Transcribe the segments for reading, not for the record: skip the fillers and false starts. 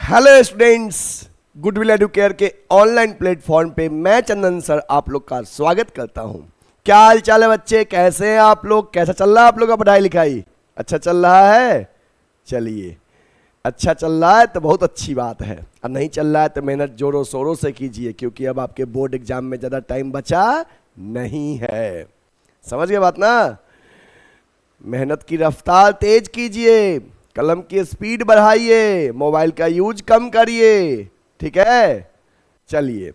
Hello students, goodwill Educare के online platform पे मैं चंदन सर आप लोग का स्वागत करता हूं। क्या हाल चाल है बच्चे, कैसे हैं आप लोग? कैसा चल रहा है आप लोग का पढ़ाई लिखाई? अच्छा चल रहा है? चलिए, अच्छा चल रहा है तो बहुत अच्छी बात है। और नहीं चल रहा है तो मेहनत जोरों शोरों से कीजिए, क्योंकि अब आपके बोर्ड एग्जाम में ज़्यादा टाइम बचा नहीं है। समझ गए बात ना? मेहनत की रफ्तार तेज कीजिए, कलम की स्पीड बढ़ाइए, मोबाइल का यूज कम करिए, ठीक है? चलिए,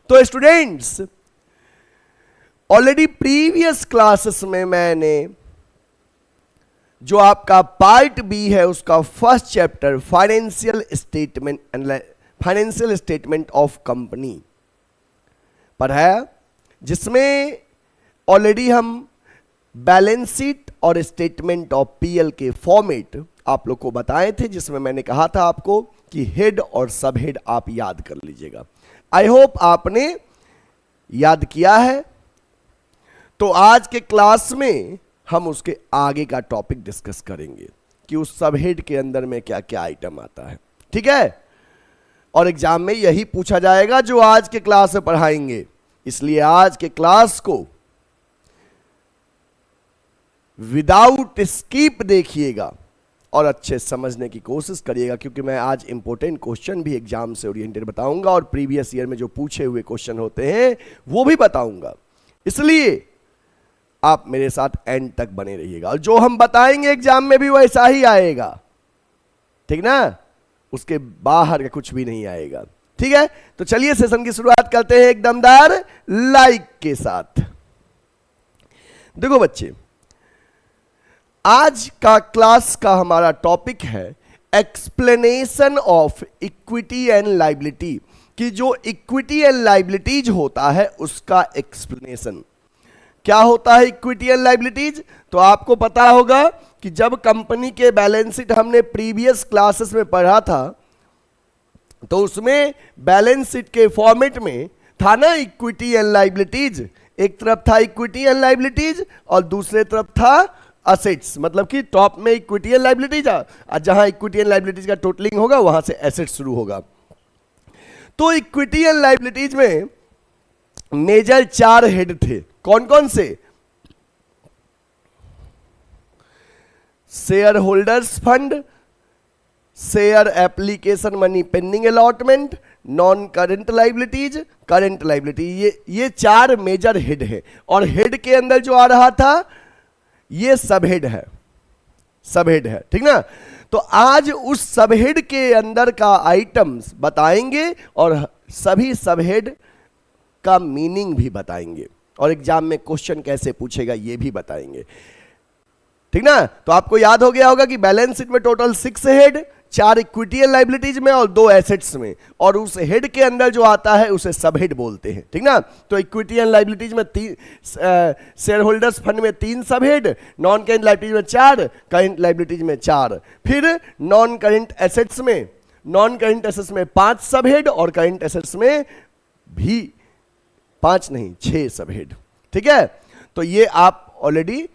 तो स्टूडेंट्स ऑलरेडी प्रीवियस क्लासेस में मैंने जो आपका पार्ट बी है उसका first chapter financial statement of company पढ़ाया, जिसमें ऑलरेडी हम बैलेंस शीट और स्टेटमेंट ऑफ पीएल के फॉर्मेट आप लोग को बताए थे, जिसमें मैंने कहा था आपको कि हेड और सब हेड आप याद कर लीजिएगा। आई होप आपने याद किया है। तो आज के क्लास में हम उसके आगे का टॉपिक डिस्कस करेंगे कि उस सब हेड के अंदर में क्या क्या आइटम आता है, ठीक है? और एग्जाम में यही पूछा जाएगा जो आज के क्लास में पढ़ाएंगे, इसलिए आज के क्लास को विदाउट स्किप देखिएगा और अच्छे समझने की कोशिश करिएगा, क्योंकि मैं आज इंपॉर्टेंट क्वेश्चन भी एग्जाम से ओरिएंटेड बताऊंगा और प्रीवियस ईयर में जो पूछे हुए क्वेश्चन होते हैं वो भी बताऊंगा। इसलिए आप मेरे साथ एंड तक बने रहिएगा, और जो हम बताएंगे एग्जाम में भी वैसा ही आएगा, ठीक ना? उसके बाहर का कुछ भी नहीं आएगा, ठीक है? तो चलिए सेशन की शुरुआत करते हैं एक दमदार लाइक के साथ। देखो बच्चे, आज का क्लास का हमारा टॉपिक है explanation of equity and liability, कि जो इक्विटी एंड लायबिलिटीज होता है उसका एक्सप्लेनेशन। क्या होता है इक्विटी एंड लायबिलिटीज? तो आपको पता होगा कि जब कंपनी के बैलेंस शीट हमने प्रीवियस क्लासेस में पढ़ा था, तो उसमें बैलेंस शीट के फॉर्मेट में था ना इक्विटी एंड लायबिलिटीज। एक तरफ था इक्विटी एंड लायबिलिटीज और दूसरे तरफ था असेट्स, मतलब कि टॉप में इक्विटी एंड लायबिलिटीज और जहां इक्विटी एंड लायबिलिटीज का टोटलिंग होगा वहां से एसेट्स शुरू होगा। तो इक्विटी एंड लायबिलिटीज में मेजर 4 हेड थे। कौन कौन से? Share holders fund, share application money pending allotment, non current liabilities, current liability, ये 4 मेजर हेड है। और हेड के अंदर जो आ रहा था ये सब हेड है, सब हेड है, ठीक ना? तो आज उस सब हेड के अंदर का आइटम्स बताएंगे और सभी सब हेड का मीनिंग भी बताएंगे, और एग्जाम में क्वेश्चन कैसे पूछेगा ये भी बताएंगे, ठीक ना? तो आपको याद हो गया होगा कि बैलेंस शीट में total 6 head, 4 equity and liabilities में और 2 एसेट्स में, और उस हेड के अंदर जो आता है उसे सब हेड बोलते हैं, ठीक ना? तो इक्विटी एंड लायबिलिटीज में 3, शेयर होल्डर्स फंड में 3 सब हेड, नॉन करेंट लायबिलिटीज में 4, करेंट लायबिलिटीज में 4, फिर नॉन करेंट एसेट्स में 5 सब हेड और करेंट एसेट्स में भी 5 नहीं 6 सब हेड, ठीक है? तो ये आप ऑलरेडी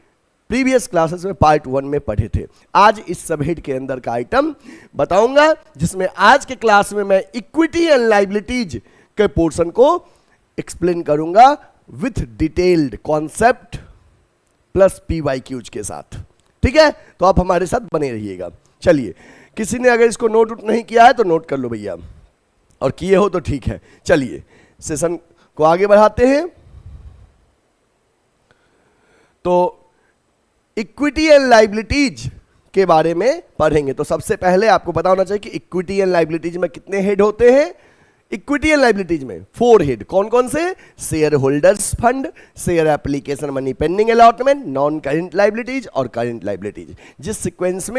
प्रीवियस क्लासेस में पार्ट 1 में पढ़े थे। आज इस सब हेड के अंदर का आइटम बताऊंगा, जिसमें आज के क्लास में मैं इक्विटी एंड लायबिलिटीज के पोर्शन को एक्सप्लेन करूंगा with detailed concept plus PYQs के साथ, ठीक है? तो आप हमारे साथ बने रहिएगा। चलिए, किसी ने अगर इसको नोट नहीं किया है तो नोट कर लो भैया, और किए हो तो ठीक है। चलिए सेशन को आगे बढ़ाते हैं। तो इक्विटी एंड लायबिलिटीज के बारे में पढ़ेंगे। तो सबसे पहले आपको पता होना चाहिए कि इक्विटी एंड लायबिलिटीज में कितने हेड होते हैं। इक्विटी एंड लायबिलिटीज में 4 हेड। कौन कौन से? Share holders fund, share application money pending allotment, non current liabilities और करंट लायबिलिटीज। जिस सीक्वेंस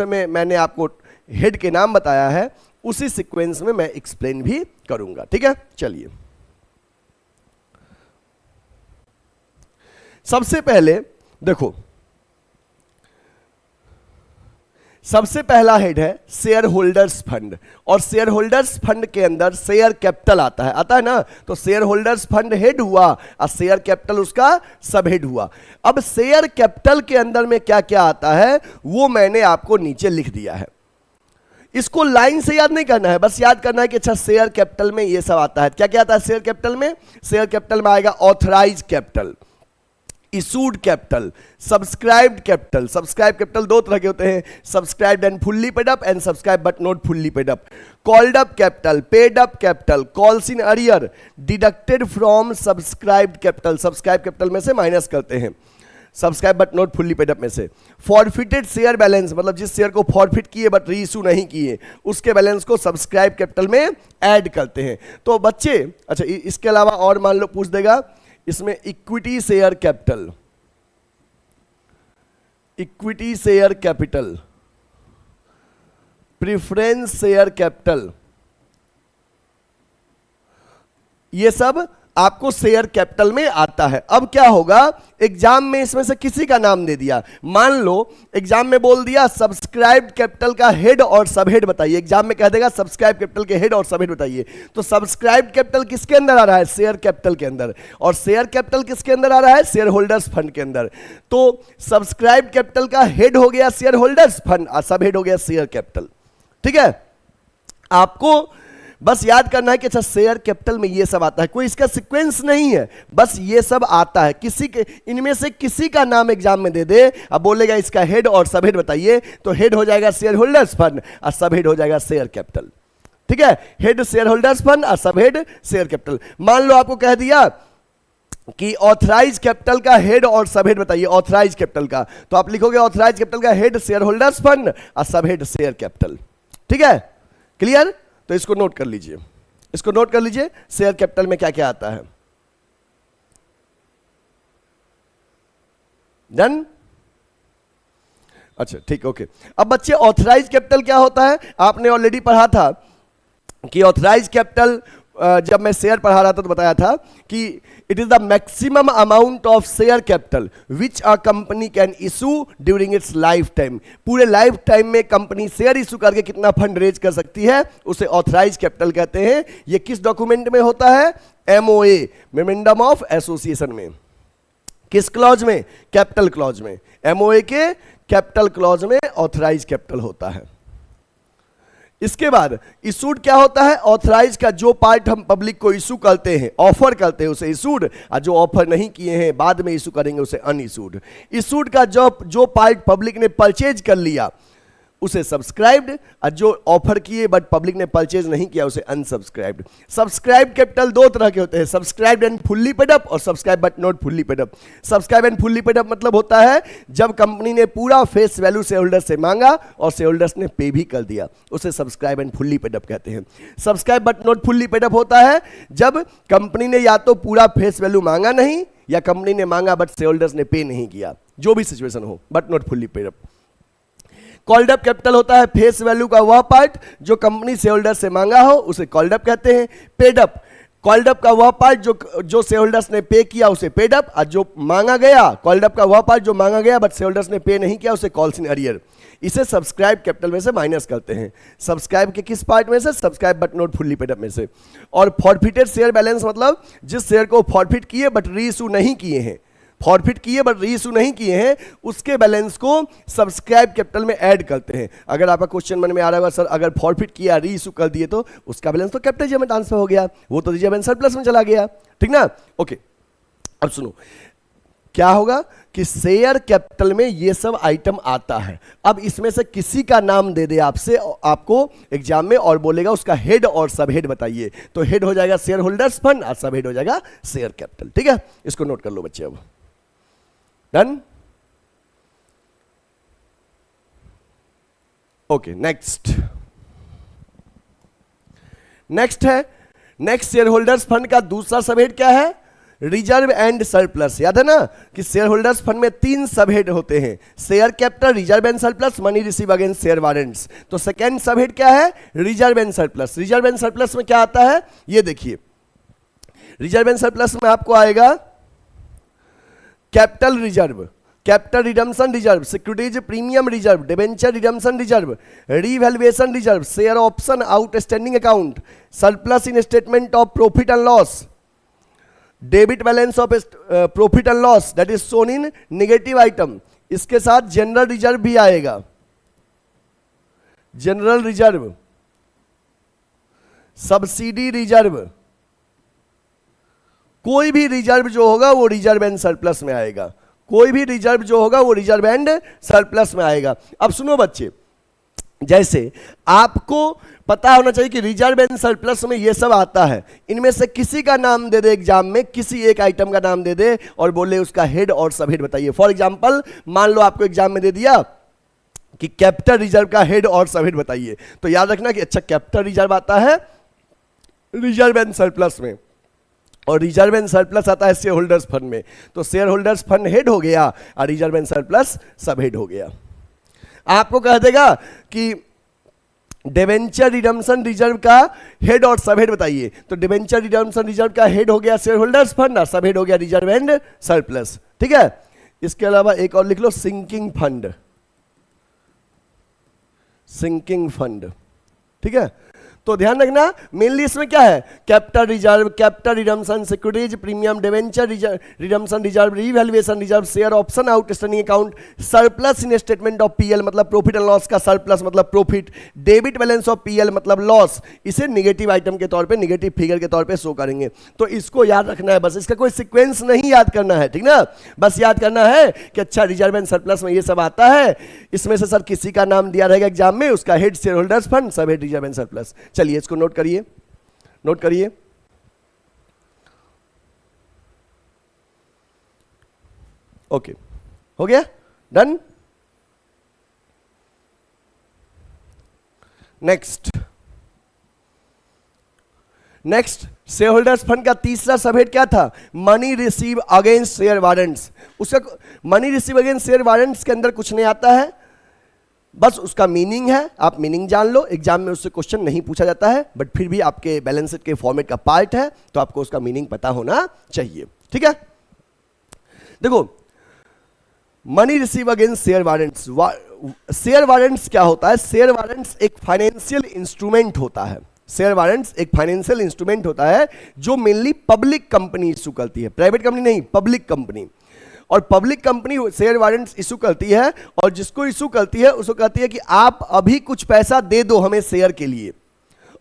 में मैंने आपको हेड के नाम बताया है उसी सीक्वेंस में मैं एक्सप्लेन भी करूंगा, ठीक है? चलिए, सबसे पहले देखो, सबसे पहला हेड है शेयर होल्डर्स फंड, और शेयर होल्डर्स फंड के अंदर शेयर कैपिटल आता है ना? तो शेयर होल्डर्स फंड हेड हुआ और शेयर कैपिटल उसका सब हेड हुआ। अब शेयर कैपिटल के अंदर में क्या क्या आता है वो मैंने आपको नीचे लिख दिया है। इसको लाइन से याद नहीं करना है, बस याद करना है कि अच्छा शेयर कैपिटल में ये सब आता है। क्या क्या आता है शेयर कैपिटल में? शेयर कैपिटल में आएगा authorise capital, issued capital, subscribed capital. Subscribe capital दो तरह के होते हैं, subscribed and fully paid up and subscribe but not fully paid up. Called up capital, paid up capital, calls in arrear, deducted from subscribed capital, subscribe capital में से minus करते हैं, subscribe but not fully paid up में से। Forfeited share balance, मतलब जिस share को forfeit किए बट री इशू नहीं किए, उसके बैलेंस को सब्सक्राइब कैपिटल में ऐड करते हैं। तो बच्चे अच्छा इसके अलावा और मान लो पूछ देगा इसमें equity share capital, equity share capital, preference share capital, ये सब आपको शेयर कैपिटल में आता है। अब क्या होगा, एग्जाम में इसमें से किसी का नाम दे दिया, मान लो एग्जाम में बोल दिया सब्सक्राइब कैपिटल का हेड और सब हेड बताइए, एग्जाम में कह देगा सब्सक्राइब कैपिटल के हेड और सब हेड बताइए, तो सब्सक्राइब कैपिटल किसके अंदर आ रहा है? शेयर कैपिटल के अंदर। और शेयर कैपिटल किसके अंदर आ रहा है? शेयर होल्डर्स फंड के अंदर। तो सब्सक्राइब कैपिटल का हेड हो गया शेयर होल्डर्स फंड और सब हेड हो गया शेयर कैपिटल। ठीक है, आपको बस याद करना है कि अच्छा शेयर कैपिटल में ये सब आता है, कोई इसका सीक्वेंस नहीं है, बस ये सब आता है। किसी के इनमें से किसी का नाम एग्जाम में दे दे, अब बोलेगा इसका हेड और सब हेड बताइए, तो हेड हो जाएगा शेयर होल्डर्स फंड और सब हेड हो जाएगा शेयर कैपिटल। ठीक है, हेड शेयर होल्डर्स फंड और सब हेड शेयर कैपिटल। मान लो आपको कह दिया कि ऑथराइज कैपिटल का हेड और सब हेड बताइए, ऑथराइज कैपिटल का, तो आप लिखोगे ऑथराइज कैपिटल का हेड शेयर होल्डर्स फंड और सब हेड शेयर कैपिटल। ठीक है, क्लियर? तो इसको नोट कर लीजिए, इसको नोट कर लीजिए, शेयर कैपिटल में क्या क्या आता है। डन? अच्छा ठीक, ओके। अब बच्चे ऑथराइज कैपिटल क्या होता है? आपने ऑलरेडी पढ़ा था कि ऑथराइज कैपिटल, जब मैं शेयर पढ़ा रहा था तो बताया था कि it is the maximum amount of share capital which a company can issue during its life time. पूरे लाइफ टाइम में कंपनी शेयर इशू करके कितना फंड रेज कर सकती है, उसे ऑथराइज कैपिटल कहते हैं। ये किस डॉक्यूमेंट में होता है? एमओए, मेमोरेंडम ऑफ एसोसिएशन में। किस क्लॉज में? कैपिटल क्लॉज में। एमओए के कैपिटल क्लॉज में ऑथराइज कैपिटल होता है। इसके बाद इशूड क्या होता है? ऑथराइज का जो पार्ट हम पब्लिक को इशू करते हैं, ऑफर करते हैं, उसे इशूड, और जो ऑफर नहीं किए हैं बाद में इशू करेंगे उसे अनइशूड। इशूड का जो पार्ट पब्लिक ने परचेज कर लिया उसे सब्सक्राइब्ड, और जो ऑफर किए बट पब्लिक ने परचेज नहीं किया उसे अनसब्सक्राइब्ड। सब्सक्राइब कैपिटल दो तरह के होते हैं, subscribed and fully paid up और subscribe but not fully paid up. Subscribe and fully paid up मतलब होता है जब कंपनी ने पूरा फेस वैल्यू शेयर होल्डर से मांगा और शेयर होल्डर्स ने पे भी कर दिया, उसे subscribe and fully paid up कहते हैं। Subscribe but not fully paid up होता है जब कंपनी ने या तो पूरा फेस वैल्यू मांगा नहीं, या कंपनी ने मांगा बट शेयर होल्डर्स ने पे नहीं किया, जो भी सिचुएशन हो, but not fully paid up. Called up capital होता है फेस वैल्यू का वह पार्ट जो कंपनी शेयर होल्डर से मांगा हो, उसे कॉल्ड अप कहते हैं। पेड अप, कॉल्ड अप का वह पार्ट जो शेयर होल्डर्स ने पे किया उसे पेड अप, और जो मांगा गया, कॉल्ड अप का वह पार्ट जो मांगा गया बट शेयर होल्डर्स ने पे नहीं किया उसे कॉल्स इन अरियर। इसे सब्सक्राइब कैपिटल में से माइनस करते हैं। सब्सक्राइब के किस पार्ट में से? Subscribe but not fully paid up में से। और फॉरफिटेड शेयर बैलेंस मतलब जिस शेयर को फॉरफिट किए बट री इशू नहीं किए हैं, फॉरफिट किए बट री इशू नहीं किए हैं, उसके बैलेंस को सब्सक्राइब कैपिटल में ऐड करते हैं। अगर आपका क्वेश्चन मन में आ रहा होगा सर अगर फॉरफिट किया री इशू कर दिए तो उसका बैलेंस तो कैपिटल जेब में ट्रांसफर हो गया, वो तो जेब सरप्लस में चला गया। ठीक ना? ओके, अब सुनो क्या होगा कि शेयर कैपिटल में ये सब आइटम आता है। अब इसमें से किसी का नाम दे दे आपसे, आपको एग्जाम में, और बोलेगा उसका हेड और सब हेड बताइए, तो हेड हो जाएगा शेयर होल्डर्स फंड और सब हेड हो जाएगा शेयर कैपिटल। ठीक है, इसको नोट कर लो बच्चे। अब डन? ओके, नेक्स्ट है नेक्स्ट शेयर होल्डर्स फंड का दूसरा सबहेड क्या है? Reserve and surplus. याद है ना कि शेयर होल्डर्स फंड में 3 सबहेड होते हैं, share capital, reserve and surplus, money receive against share warrants. तो सेकंड सबहेड क्या है? Reserve and surplus. Reserve and surplus में क्या आता है ये देखिए। रिजर्व एंड सरप्लस में आपको आएगा capital reserve, capital redemption reserve, securities premium reserve, debenture redemption reserve, revaluation reserve, share option outstanding account, surplus in statement of profit and loss, debit balance of profit and loss that is shown in negative item. इसके साथ general reserve भी आएगा, general reserve, subsidy reserve, कोई भी reserve जो होगा वो reserve and surplus में आएगा, कोई भी रिजर्व जो होगा वो रिजर्व एंड सरप्लस में आएगा। अब सुनो बच्चे, जैसे आपको पता होना चाहिए कि रिजर्व एंड सरप्लस में ये सब आता है, इनमें से किसी का नाम दे दे एग्जाम में, किसी एक आइटम का नाम दे दे और बोले उसका हेड और सब हेड बताइए। फॉर एग्जांपल मान लो आपको एग्जाम में दे दिया कि कैपिटल रिजर्व का हेड और सब हेड बताइए, तो याद रखना कि अच्छा कैपिटल रिजर्व आता है रिजर्व एंड सरप्लस में और रिजर्व एंड सरप्लस आता है शेयर होल्डर्स फंड में, तो शेयर होल्डर्स फंड हेड हो गया और रिजर्व एंड सरप्लस सब हेड हो गया। आपको कह देगा कि डिबेंचर रिडम्पशन रिजर्व का हेड और सब हेड बताइए, तो डिबेंचर रिडम्पशन रिजर्व का हेड हो गया शेयर होल्डर्स फंड और सब हेड हो गया रिजर्व एंड सरप्लस। ठीक है, इसके अलावा एक और लिख लो, सिंकिंग फंड, सिंकिंग फंड। ठीक है, तो ध्यान रखना मेनली इसमें क्या है, capital reserve, capital redemption, securities premium, debenture redemption reserve, revaluation reserve, share option outstanding account, surplus in statement of PL मतलब प्रॉफिट एंड लॉस का सरप्लस मतलब profit, debit balance of PL मतलब लॉस, इसे negative item के तौर पे, negative figure के तौर पे शो करेंगे। तो इसको याद रखना है, बस इसका कोई सीक्वेंस नहीं याद करना है, ठीक ना, बस याद करना है कि अच्छा रिजर्व एंड सरप्लस में ये सब आता है, इसमें से सर किसी का नाम दिया रहेगा एग्जाम में, उसका हेड शेयर होल्डर्स फंड, सब हेड रिजर्व एंड सरप्लस। चलिए इसको नोट करिए, नोट करिए। ओके, हो गया, done. Next share holders fund का तीसरा सबहेड क्या था, money receive against share warrants. उसका money receive against share warrants के अंदर कुछ नहीं आता है, बस उसका मीनिंग है, आप मीनिंग जान लो, एग्जाम में उससे क्वेश्चन नहीं पूछा जाता है, बट फिर भी आपके बैलेंस शीट के फॉर्मेट का पार्ट है, तो आपको उसका मीनिंग पता होना चाहिए। ठीक है, देखो money receive against share warrants, share warrants क्या होता है, शेयर वारंट्स एक फाइनेंशियल इंस्ट्रूमेंट होता है, शेयर वारंट्स एक फाइनेंशियल इंस्ट्रूमेंट होता है जो मेनली पब्लिक कंपनी इशू करती है, प्राइवेट कंपनी नहीं, पब्लिक कंपनी। और public company share warrants issue करती है, और जिसको इशू करती है उसको कहती है कि आप अभी कुछ पैसा दे दो हमें शेयर के लिए,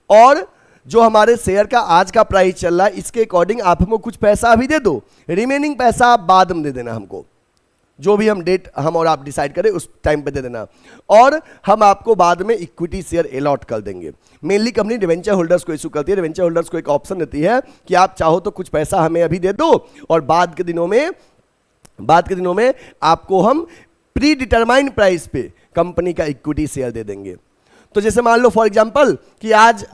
और जो हमारे शेयर का आज का प्राइस चल रहा है इसके अकॉर्डिंग आप हमको कुछ पैसा अभी दे दो, रिमेनिंग पैसा आप बाद में दे देना हमको, जो भी हम डेट हम और आप डिसाइड करें उस टाइम पे दे देना, और हम आपको बाद में इक्विटी शेयर अलॉट कर देंगे। मेनली कंपनी डिवेंचर होल्डर्स को इशू करती है, डिवेंचर होल्डर्स को एक ऑप्शन देती है कि आप चाहो तो कुछ पैसा हमें अभी दे दो और बाद के दिनों में आपको हम प्री डिटरमाइंड प्राइस पे कंपनी का इक्विटी शेयर दे देंगे। तो जैसे मान लो फॉर एग्जांपल कि आज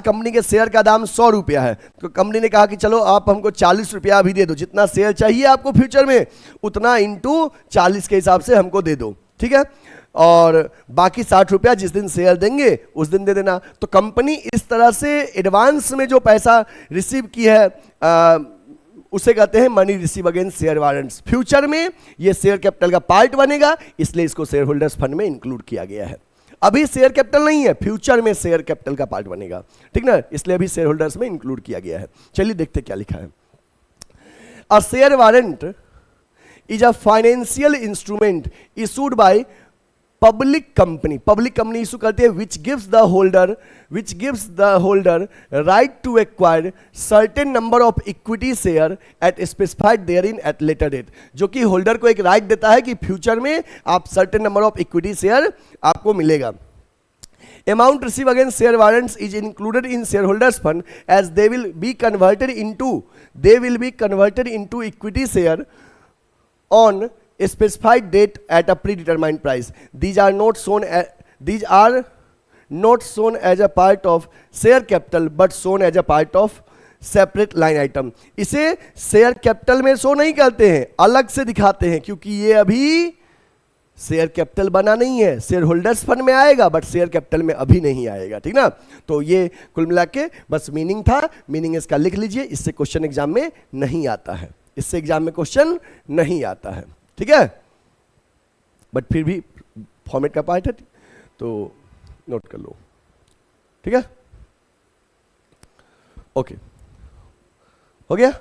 कंपनी के शेयर का दाम 100 रुपया है, तो कंपनी ने कहा कि चलो आप हमको 40 रुपया अभी दे दो, जितना शेयर चाहिए आपको फ्यूचर में उतना इंटू 40 के हिसाब से हमको दे दो, ठीक है, और बाकी 60 रुपया जिस दिन शेयर देंगे उस दिन दे देना। तो कंपनी इस तरह से एडवांस में जो पैसा रिसीव की है उसे कहते हैं money receive against share warrants. Future में ये शेयर कैपिटल का पार्ट बनेगा, इसलिए इसको शेयर होल्डर्स फंड में इंक्लूड किया गया है। अभी शेयर कैपिटल नहीं है, फ्यूचर में शेयर कैपिटल का पार्ट बनेगा, ठीक ना, इसलिए अभी शेयर होल्डर्स में इंक्लूड किया गया है। चलिए देखते क्या लिखा है। A share warrant is a financial instrument issued by public company issue करती है which gives the holder right to acquire certain number of equity share at specified there in at later date, जो कि holder को एक right देता है कि future में आप certain number of equity share आपको मिलेगा। Amount received against share warrants is included in shareholders fund as they will be converted into equity share on a specified date at a predetermined price. These are not shown as a part of share capital but shown as a part of separate line item. इसे share capital में show नहीं करते हैं, अलग से दिखाते हैं, क्योंकि ये अभी शेयर कैपिटल बना नहीं है, शेयर होल्डर्स फंड में आएगा बट शेयर कैपिटल में अभी नहीं आएगा, ठीक ना। तो ये कुल मिला के बस मीनिंग था, मीनिंग इसका लिख लीजिए, इससे क्वेश्चन एग्जाम में नहीं आता है, इससे एग्जाम में क्वेश्चन नहीं आता है, ठीक है, बट फिर भी फॉर्मेट का पार्ट है तो नोट कर लो, ठीक है, ओके, हो गया।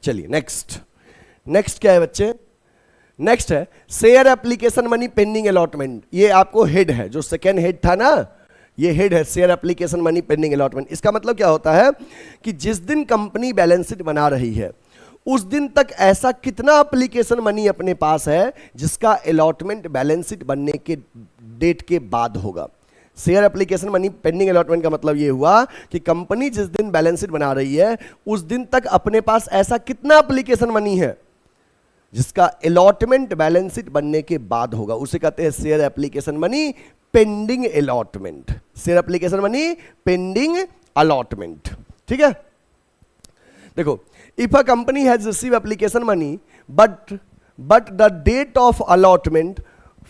चलिए नेक्स्ट, नेक्स्ट क्या है बच्चे, नेक्स्ट है share application money pending allotment. ये आपको हेड है, जो सेकेंड हेड था ना, ये हेड है share application money pending allotment. इसका मतलब क्या होता है कि जिस दिन कंपनी बैलेंस शीट बना रही है उस दिन तक ऐसा कितना एप्लीकेशन मनी अपने पास है जिसका अलॉटमेंट बैलेंस शीट बनने के डेट के बाद होगा। Share application money pending allotment का मतलब ये हुआ कि कंपनी जिस दिन बैलेंस शीट बना रही है उस दिन तक अपने पास ऐसा कितना एप्लीकेशन मनी है जिसका अलॉटमेंट बैलेंस शीट बनने के बाद होगा, उसे कहते हैं share application money pending allotment. Share application money pending allotment, ठीक है। देखो, if a company has receive application money but the date of allotment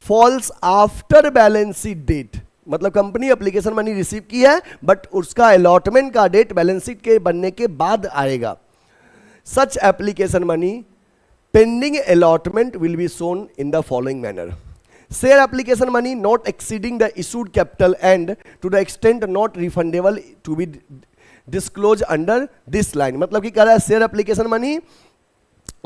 falls after balance sheet date, मतलब कंपनी एप्लीकेशन मनी रिसीव की है but उसका allotment का date balance sheet के बनने के बाद आएगा। Such application money pending allotment will be shown in the following manner. Share application money not exceeding the issued capital and to the extent not refundable to be disclose under this line. मतलब कि कह रहा है share application money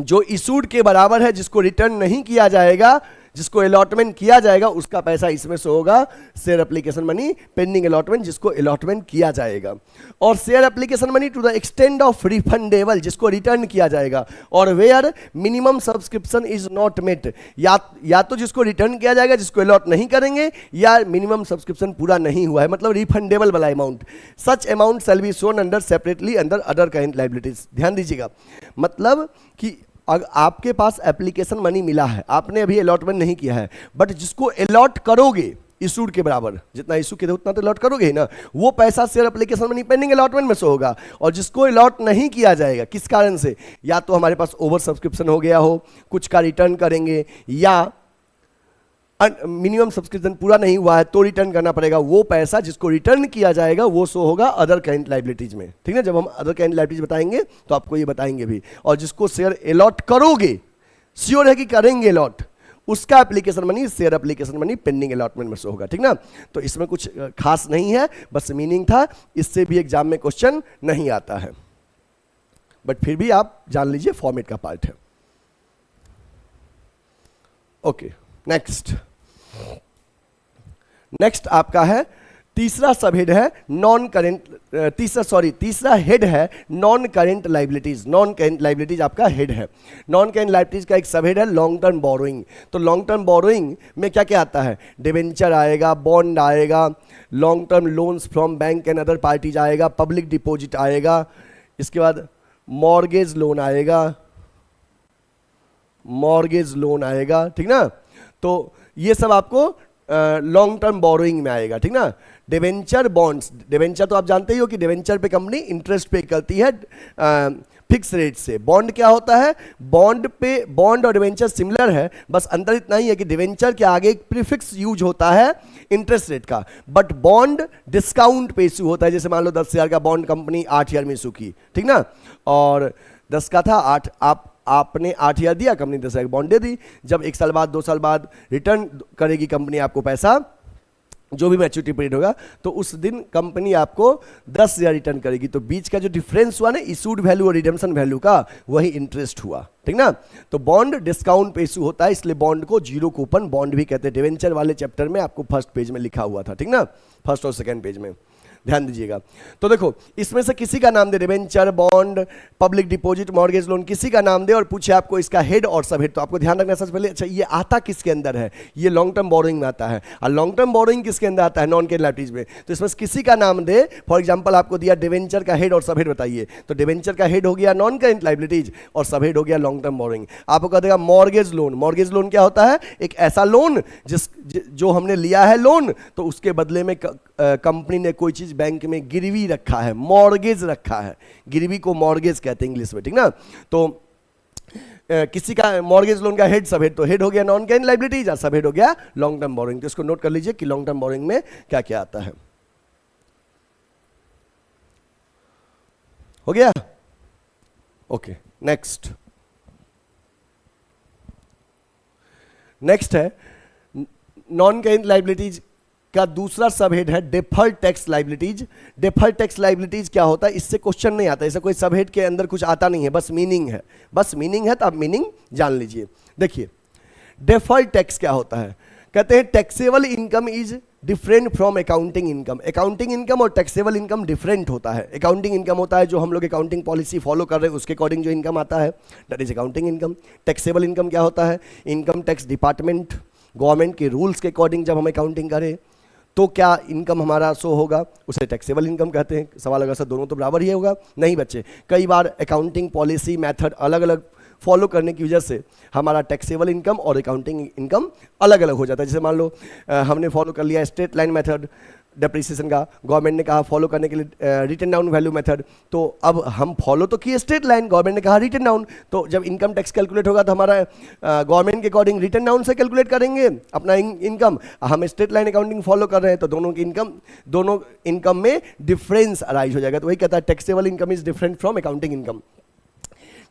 जो issued के बराबर है, जिसको रिटर्न नहीं किया जाएगा, जिसको अलॉटमेंट किया जाएगा, उसका पैसा इसमें से होगा share application money pending allotment, जिसको अलॉटमेंट किया जाएगा। और share application money to the extent of refundable, जिसको रिटर्न किया जाएगा। और where minimum subscription is not met, या तो जिसको रिटर्न किया जाएगा, जिसको अलॉट नहीं करेंगे, या मिनिमम सब्सक्रिप्शन पूरा नहीं हुआ है, मतलब रिफंडेबल वाला amount. Such amount shall be shown under separately under other current liabilities. ध्यान दीजिएगा, मतलब कि अगर आपके पास एप्लीकेशन मनी मिला है, आपने अभी अलॉटमेंट नहीं किया है, बट जिसको अलॉट करोगे इशूड के बराबर, जितना इशू किया उतना तो अलॉट करोगे ही ना, वो पैसा share application money pending allotment में से होगा। और जिसको अलॉट नहीं किया जाएगा, किस कारण से, या तो हमारे पास ओवर सब्सक्रिप्शन हो गया हो, कुछ का रिटर्न करेंगे, या मिनिमम सब्सक्रिप्शन पूरा नहीं हुआ है तो रिटर्न करना पड़ेगा, वो पैसा जिसको रिटर्न किया जाएगा वो शो होगा अदर करंट लायबिलिटीज में, ठीक है। जब हम अदर करंट लायबिलिटीज बताएंगे तो आपको ये बताएंगे भी। और जिसको शेयर अलॉट करोगे, श्योर है कि करेंगे अलॉट, उसका application money share application money pending allotment में शो होगा, ठीक ना। तो इसमें कुछ खास नहीं है, बस मीनिंग था, इससे भी एग्जाम में क्वेश्चन नहीं आता है, बट फिर भी आप जान लीजिए फॉर्मेट का पार्ट है। ओके, नेक्स्ट आपका है तीसरा सब हेड है नॉन करेंट, तीसरा हेड है non current liabilities. Non current liabilities आपका हेड है। नॉन करेंट लायबिलिटीज का एक सब हेड है लॉन्ग टर्म बोरोइंग। तो लॉन्ग टर्म बोरोइंग में क्या क्या आता है, डिवेंचर आएगा, बॉन्ड आएगा, long term loans from bank and other parties आएगा, पब्लिक डिपॉजिट आएगा, इसके बाद मॉर्गेज लोन आएगा, मॉर्गेज लोन आएगा, ठीक ना। तो ये सब आपको लॉन्ग टर्म बोरोइंग में आएगा, ठीक ना। डिवेंचर, बॉन्ड्स, डिवेंचर तो आप जानते ही हो कि डिवेंचर पे कंपनी इंटरेस्ट पे करती है फिक्स रेट से। बॉन्ड क्या होता है, बॉन्ड पे, बॉन्ड और डिवेंचर सिमिलर है, बस अंतर इतना ही है कि डिवेंचर के आगे एक प्रीफिक्स यूज होता है इंटरेस्ट रेट का, बट बॉन्ड डिस्काउंट पे इशू होता है। जैसे मान लो 10,000 का बॉन्ड कंपनी 8 ईयर में इशू की, ठीक ना, और 10 का था 8, आपने 8 ईयर दिया, कंपनी 10,000 की बॉन्ड दे दी। जब 1 साल बाद 2 साल बाद रिटर्न करेगी कंपनी आपको पैसा, जो भी मैच्योरिटी पीरियड होगा, तो उस दिन कंपनी आपको 10,000 रिटर्न करेगी। तो बीच का जो डिफरेंस हुआ ना इशूड वैल्यू और रिडेम्पशन वैल्यू का, वही इंटरेस्ट हुआ, ठीक ना। तो बॉन्ड डिस्काउंट पे इशू होता है, इसलिए बॉन्ड को जीरो कूपन बॉन्ड भी कहते हैं। डिवेंचर वाले चैप्टर में आपको फर्स्ट पेज में लिखा हुआ था, ठीक ना, फर्स्ट और सेकेंड पेज में, ध्यान दीजिएगा। तो देखो, इसमें से किसी का नाम दे, debenture, bond, public deposit, mortgage loan, किसी का नाम दे और पूछे आपको इसका हेड और सब हेड, तो आपको ध्यान रखना सबसे पहले, अच्छा ये आता किसके अंदर है, ये लॉन्ग टर्म बोरोइंग में आता है। और लॉन्ग टर्म बोरोइंग किसके अंदर आता है, नॉन करेंट लायबिलिटीज में। तो इसमें किसी का नाम दे, फॉर एग्जाम्पल आपको दिया डिवेंचर का हेड और सब हेड बताइए, तो डिवेंचर का हेड हो गया नॉन करेंट लायबिलिटीज और सब हेड हो गया लॉन्ग टर्म बोरोइंग। आपको कह देगा मॉर्गेज लोन। मॉर्गेज लोन क्या होता है, एक ऐसा लोन जो हमने लिया है लोन, तो उसके बदले में कंपनी ने कोई चीज बैंक में गिरवी रखा है, मॉर्गेज रखा है, गिरवी को मॉर्गेज कहते हैं इंग्लिश में, ठीक ना। तो किसी का मॉर्गेज लोन का हेड सब हेड, तो हेड हो गया नॉन करेंट लायबिलिटीज और सब हेड हो गया लॉन्ग टर्म बोरोइंग। तो इसको नोट कर लीजिए कि लॉन्ग टर्म बोरोइंग में क्या क्या आता है। हो गया, ओके। नेक्स्ट है नॉन करेंट लायबिलिटीज का दूसरा सबहेड है deferred tax liabilities. Deferred tax liabilities क्या होता है, इससे क्वेश्चन नहीं आता, इससे कोई सबहेड के अंदर कुछ आता नहीं है, बस मीनिंग है, बस मीनिंग है, तो आप मीनिंग जान लीजिए। देखिए डेफर्ड टैक्स क्या होता है, कहते हैं taxable income is different from accounting income. Accounting income और टैक्सेबल इनकम डिफरेंट होता है। अकाउंटिंग इनकम होता है जो हम लोग अकाउंटिंग पॉलिसी फॉलो कर रहे हैं उसके अकॉर्डिंग जो इनकम आता है, that is accounting income. Taxable income क्या होता है, इनकम टैक्स डिपार्टमेंट गवर्नमेंट के रूल्स के अकॉर्डिंग जब हम अकाउंटिंग करें तो क्या इनकम हमारा शो होगा, उसे टैक्सेबल इनकम कहते हैं। सवाल अगर सर दोनों तो बराबर ही होगा, नहीं बच्चे, कई बार अकाउंटिंग पॉलिसी मेथड अलग अलग फॉलो करने की वजह से हमारा टैक्सेबल इनकम और अकाउंटिंग इनकम अलग अलग हो जाता है। जैसे मान लो हमने फॉलो कर लिया स्ट्रेट लाइन मेथड डेप्रिसिएशन का, गवर्नमेंट ने कहा फॉलो करने के लिए रिटन डाउन वैल्यू मेथड, तो अब हम फॉलो तो किए स्ट्रेट लाइन, गवर्नमेंट ने कहा रिटन डाउन, तो जब इनकम टैक्स कैलकुलेट होगा तो हमारा गवर्नमेंट के अकॉर्डिंग रिटन डाउन से कैलकुलेट करेंगे अपना इनकम। हम स्ट्रेट लाइन अकाउंटिंग फॉलो कर रहे हैं तो दोनों इनकम में डिफरेंस अराइज हो जाएगा। तो वही कहता है taxable income is different from accounting income.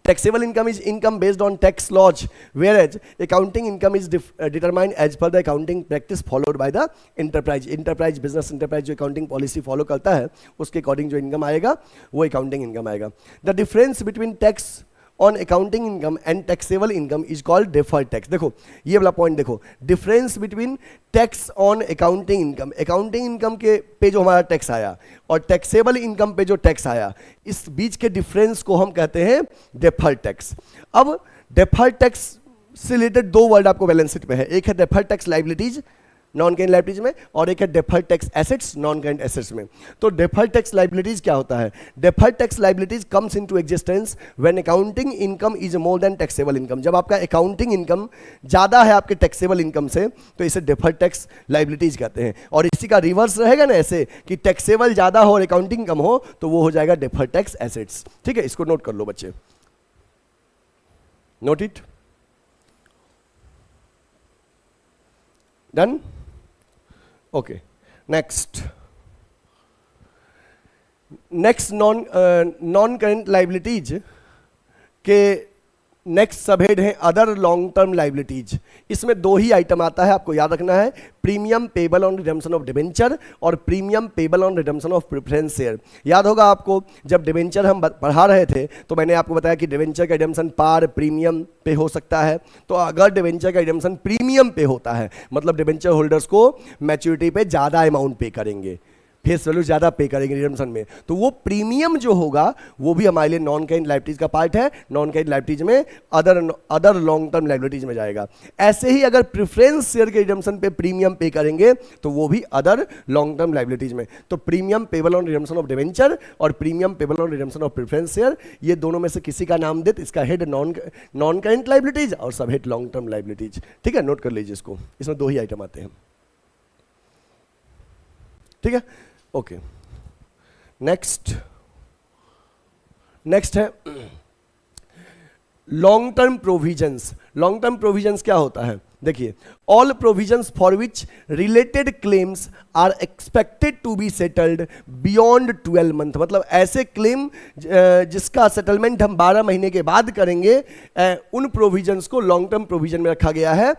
Taxable income is income based on tax laws, whereas accounting income is determined as per the accounting practice followed by the enterprise. Enterprise business enterprise जो accounting policy follow करता है उसके according जो income आएगा वो accounting income आएगा। The difference between tax on accounting income and taxable income is called deferred tax। देखो ये वाला पॉइंट देखो, difference between tax on accounting income, accounting income के पे जो हमारा टैक्स आया और टैक्सेबल इनकम पे जो टैक्स आया, इस बीच के डिफरेंस को हम कहते हैं डेफर्ड टैक्स। अब डेफर्ड टैक्स से रिलेटेड दो वर्ड आपको बैलेंस शीट में है, एक है deferred tax liabilities non current liabilities में और एक है deferred tax assets non current assets में। तो डेफर्ड टैक्स लाइबिलिटीज क्या होता है, deferred tax liabilities comes into existence when accounting income is more than taxable income. जब आपका अकाउंटिंग इनकम ज़्यादा है आपके टैक्सेबल इनकम से तो इसे डेफर्ड टैक्स लाइबिलिटीज कहते हैं। और इसी का रिवर्स रहेगा ना, ऐसे कि टैक्सेबल ज़्यादा हो और अकाउंटिंग कम हो तो वो हो जाएगा डेफर्ड टैक्स एसेट्स। ठीक है, इसको नोट कर लो बच्चे, note it, done, okay. Next non current liabilities के नेक्स्ट सबहेड है अदर लॉन्ग टर्म लाइबिलिटीज। इसमें दो ही आइटम आता है, आपको याद रखना है, premium payable on redemption of debenture और premium payable on redemption of preference share. याद होगा आपको जब डिबेंचर हम पढ़ा रहे थे तो मैंने आपको बताया कि डिबेंचर का रिडम्पशन पार प्रीमियम पे हो सकता है। तो अगर डिबेंचर का रिडम्पशन प्रीमियम पे होता है मतलब डिबेंचर होल्डर्स को मैच्योरिटी पे ज़्यादा अमाउंट पे करेंगे, फेस वैल्यू ज़्यादा पे करेंगे रिडम्पशन में, तो वो प्रीमियम जो होगा वो भी हमारे लिए नॉन करेंट लाइबिलिटीज का पार्ट है। नॉन करेंट लाइबिलिटीज में अदर लॉन्ग टर्म लाइबिलिटीज में जाएगा। ऐसे ही अगर प्रेफरेंस शेयर के रिडम्पशन पे प्रीमियम पे करेंगे तो वो भी अदर लॉन्ग टर्म लाइबिलिटीज में। तो premium payable on redemption of debenture और premium payable on redemption of preference share, ये दोनों में से किसी का नाम दे, इसका हेड नॉन करेंट लाइबिलिटीज और सब हेड लॉन्ग टर्म लाइबिलिटीज। ठीक है, नोट कर लीजिए इसको, इसमें दो ही आइटम आते हैं। ठीक है, ओके। नेक्स्ट है long term provisions. Long term provisions क्या होता है, देखिए, all provisions for which related claims are expected to be settled beyond 12 month. मतलब ऐसे क्लेम जिसका सेटलमेंट हम 12 महीने के बाद करेंगे, उन प्रोविजंस को लॉन्ग टर्म प्रोविजन में रखा गया है।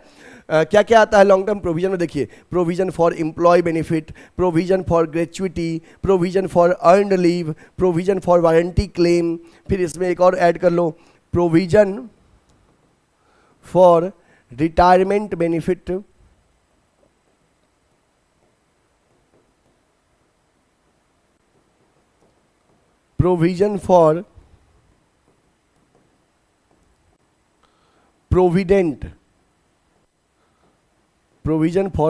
क्या क्या आता है लॉन्ग टर्म प्रोविजन में, देखिए, provision for employ benefit, provision for gratuity, provision for earned leave, provision for warranty claim, फिर इसमें एक और ऐड कर लो, provision for retirement benefit, provision for